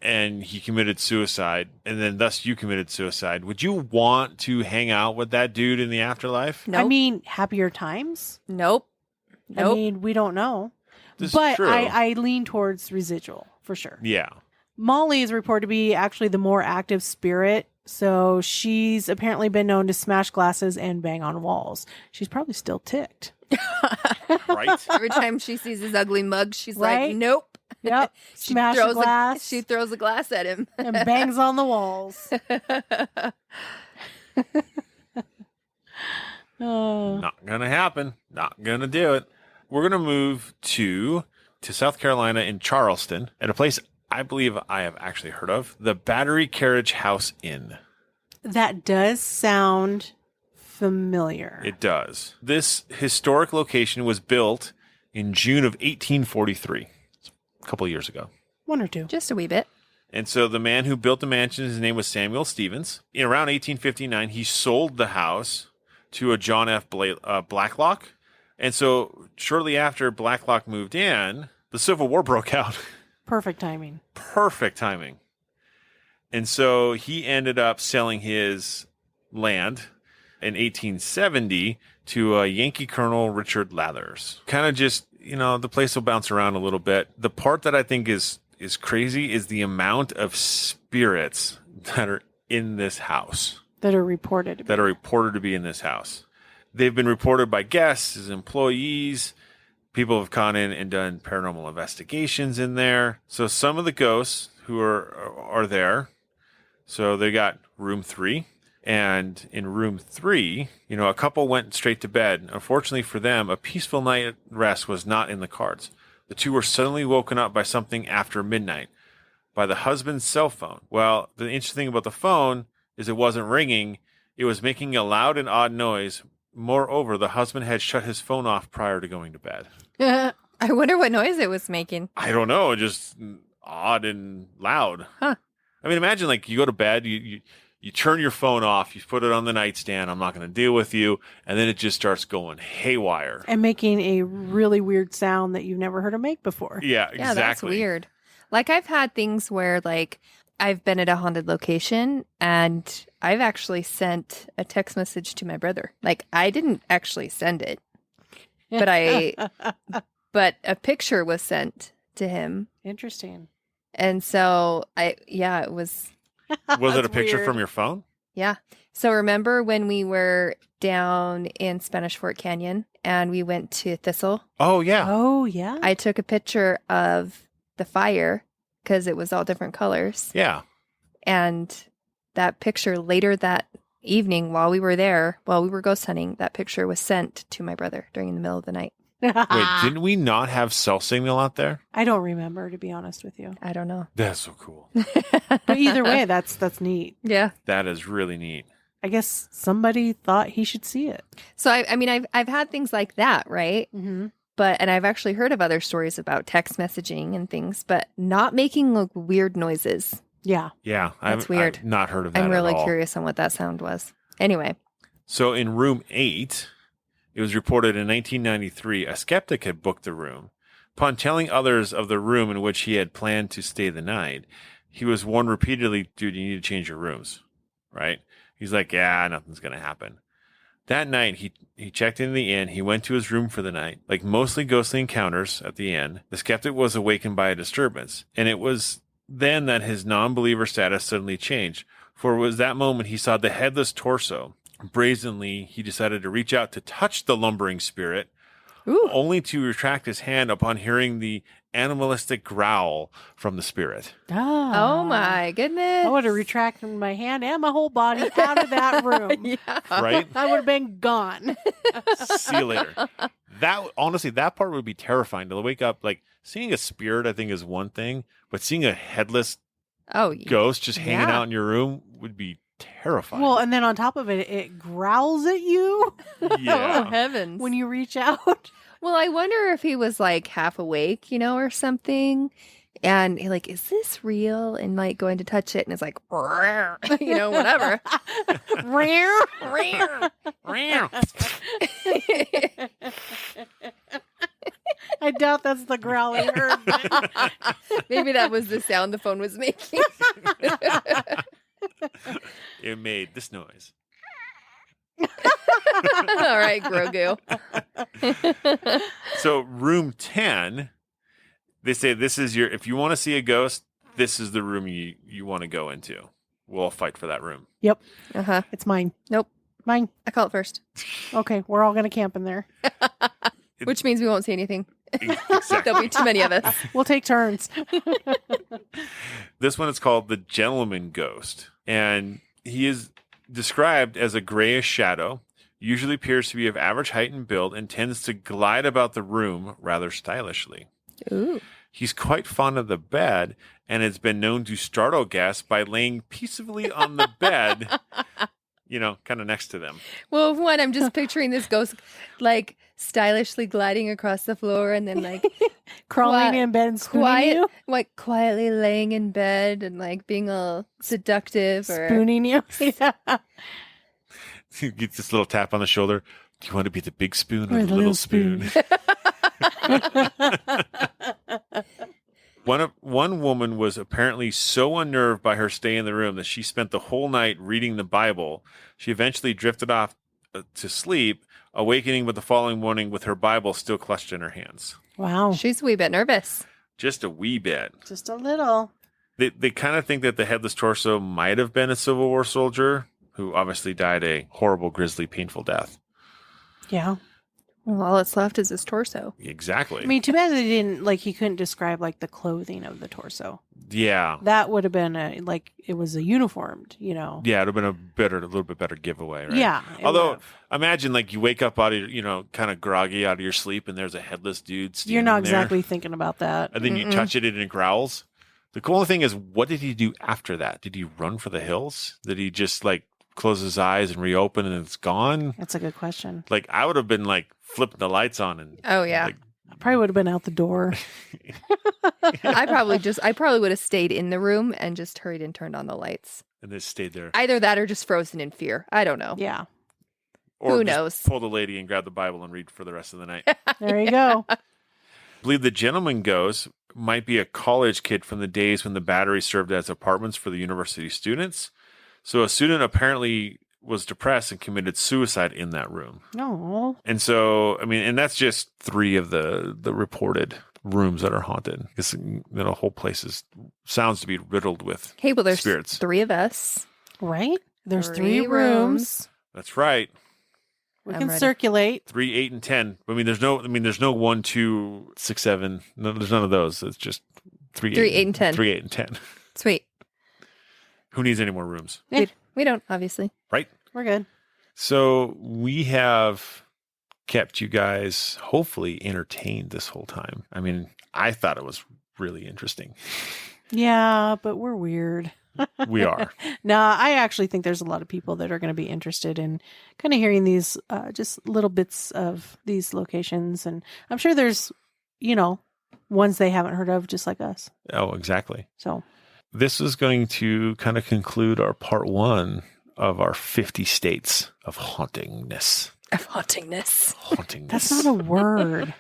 and he committed suicide and then thus you committed suicide, would you want to hang out with that dude in the afterlife? Nope. I mean, happier times? Nope. I mean, we don't know. This is But true. I lean towards residual for sure. Yeah. Molly is reported to be actually the more active spirit. So she's apparently been known to smash glasses and bang on walls. She's probably still ticked. Right? Every time she sees his ugly mug, she's Right? like, nope. Yep. She Smash a throws glass she throws a glass at him. and bangs on the walls. Oh. Not gonna happen. Not gonna do it. We're gonna move to South Carolina in Charleston at a place I believe I have actually heard of, the Battery Carriage House Inn. That does sound familiar. It does. This historic location was built in June of 1843, a couple of years ago. 1 or 2. Just a wee bit. And so the man who built the mansion, his name was Samuel Stevens. In around 1859, he sold the house to a John F. Blacklock. And so shortly after Blacklock moved in, the Civil War broke out. Perfect timing. Perfect timing. And so he ended up selling his land in 1870 to Yankee Colonel Richard Lathers. Kind of just, the place will bounce around a little bit. The part that I think is crazy is the amount of spirits that are in this house. That are reported. To be in this house. They've been reported by guests, as employees. People have gone in and done paranormal investigations in there. So some of the ghosts who are there. So they got room 3. And in room 3, a couple went straight to bed. Unfortunately for them, a peaceful night rest was not in the cards. The two were suddenly woken up by something after midnight, by the husband's cell phone. Well, the interesting thing about the phone is it wasn't ringing. It was making a loud and odd noise, moreover, the husband had shut his phone off prior to going to bed. I wonder what noise it was making. I don't know, just odd and loud. Huh. I mean, imagine like you go to bed, you turn your phone off, you put it on the nightstand, I'm not going to deal with you, and then it just starts going haywire. And making a really weird sound that you've never heard it make before. Yeah, exactly. Yeah, that's weird. Like I've had things where like I've been at a haunted location and I've actually sent a text message to my brother. Like I didn't actually send it, but but a picture was sent to him. Interesting. And so it was. Was it a That's picture weird. from your phone? Yeah. So remember when we were down in Spanish Fort Canyon and we went to Thistle? Oh, yeah. Oh, yeah. I took a picture of the fire because it was all different colors. Yeah. And that picture later that evening while we were there, while we were ghost hunting, that picture was sent to my brother during the middle of the night. Wait, didn't we not have cell signal out there? I don't remember, to be honest with you. I don't know. That's so cool. But either way, that's neat. Yeah. That is really neat. I guess somebody thought he should see it. So I mean I've had things like that, right? Mm-hmm. And I've actually heard of other stories about text messaging and things, but not making like weird noises. Yeah. Yeah. That's weird. I've not heard of that I'm really at all. curious on what that sound was. Anyway. So in room 8, it was reported in 1993, a skeptic had booked the room. Upon telling others of the room in which he had planned to stay the night, he was warned repeatedly, dude, you need to change your rooms, right? He's like, yeah, nothing's going to happen. That night, he checked into the inn. He went to his room for the night. Like mostly ghostly encounters at the inn, the skeptic was awakened by a disturbance. And it was then that his non-believer status suddenly changed. For it was that moment he saw the headless torso. Brazenly, he decided to reach out to touch the lumbering spirit, Ooh. only to retract his hand upon hearing the animalistic growl from the spirit. Oh my goodness. I would have retracted my hand and my whole body out of that room. Yeah. Right? I would have been gone. See you later. That honestly, that part would be terrifying to wake up. Like seeing a spirit, I think is one thing, but seeing a headless Oh, ghost just hanging yeah. out in your room would be terrifying. Well, and then on top of it, it growls at you Oh, yeah. heavens. when you reach out. Well, I wonder if he was like half awake, or something. And he like, is this real? And like going to touch it and it's like, whatever. I doubt that's the growl I heard. but- Maybe that was the sound the phone was making. It made this noise. All right, Grogu. So room 10, they say this is if you want to see a ghost, this is the room you want to go into. We'll all fight for that room. Yep, Uh-huh. it's mine. Nope. Mine. I call it first, Okay, we're all going to camp in there. which means we won't see anything. Exactly. There'll be too many of us. We'll take turns. This one is called the Gentleman Ghost, and he is described as a grayish shadow, usually appears to be of average height and build, and tends to glide about the room rather stylishly. Ooh. He's quite fond of the bed, and has been known to startle guests by laying peacefully on the bed, kind of next to them. Well, one, I'm just picturing this ghost like stylishly gliding across the floor and then like Crawling Qui- in bed and spooning you. like quietly laying in bed and like being all seductive or Spooning you. Yeah. He gets this little tap on the shoulder. Do you want to be the big spoon or the little spoon? One woman was apparently so unnerved by her stay in the room that she spent the whole night reading the Bible. She eventually drifted off to sleep, awakening with the following morning with her Bible still clutched in her hands. Wow. she's a wee bit nervous. Just a wee bit. Just a little. They kind of think that the headless torso might have been a Civil War soldier who obviously died a horrible, grisly, painful death. Yeah. Well, all that's left is his torso. Exactly. I mean, too bad they didn't, he couldn't describe, the clothing of the torso. Yeah. That would have been it was a uniformed, Yeah, it would have been a little bit better giveaway, right? Yeah. it Although, would've. imagine you wake up out of your, kind of groggy out of your sleep, and there's a headless dude standing You're not there, exactly thinking about that. and then you touch it and it growls. The cool thing is, what did he do after that? Did he run for the hills? Did he just closes his eyes and reopen and it's gone. That's a good question. Like, I would have been like flipping the lights on and Oh, yeah. like, I probably would have been out the door. I probably would have stayed in the room and just hurried and turned on the lights. and just stayed there. Either that or just frozen in fear. I don't know. Yeah. Or Who just knows? pull the lady and grab the Bible and read for the rest of the night. There you go. I believe the gentleman goes might be a college kid from the days when the Battery served as apartments for the university students. So a student apparently was depressed and committed suicide in that room. No. And so, I mean, and that's just 3 of the reported rooms that are haunted. Because, the whole place sounds to be riddled with Hey, well, there's spirits. 3 of us. Right? There's 3 3 rooms. That's right. We I'm can ready. circulate. 3, 8, and 10. I mean, there's no 1, 2, 6, 7. No, there's none of those. It's just 3, 3, 8, and 10. 3, 8, and 10. Sweet. Who needs any more rooms? We don't, obviously. Right? We're good. So we have kept you guys hopefully entertained this whole time. I mean, I thought it was really interesting. Yeah, but we're weird. We are. No, I actually think there's a lot of people that are going to be interested in kind of hearing these just little bits of these locations. And I'm sure there's, ones they haven't heard of, just like us. Oh, exactly. So This is going to kind of conclude our part 1 of our 50 states of hauntingness. Of hauntingness. Hauntingness. that's not a word.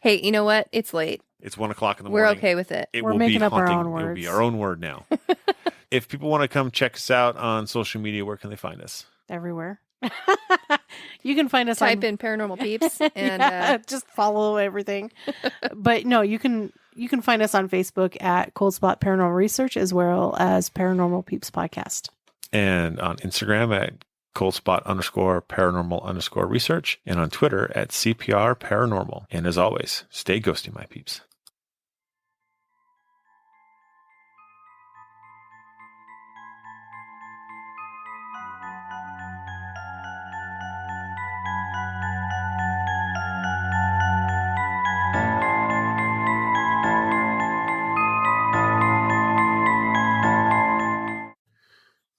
Hey, you know what? It's late. It's 1 o'clock in the We're morning. okay with it. It We're will making be up our haunting. own It will be words. our own word now. If people want to come check us out on social media, where can they find us? Everywhere. You can find us Type on in Paranormal Peeps and yeah, just follow everything. But no, you can find us on Facebook at Cold Spot Paranormal Research as well as Paranormal Peeps Podcast. And on Instagram at coldspot_paranormal_research. And on Twitter at CPR Paranormal. And as always, stay ghosty, my peeps.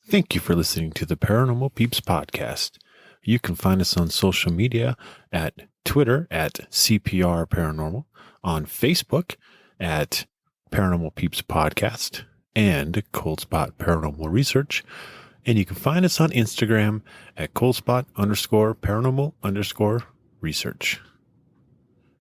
Thank you for listening to the Paranormal Peeps podcast. You can find us on social media at Twitter at CPR Paranormal, on Facebook at Paranormal Peeps Podcast and Cold Spot Paranormal Research. And you can find us on Instagram at coldspot_paranormal_research.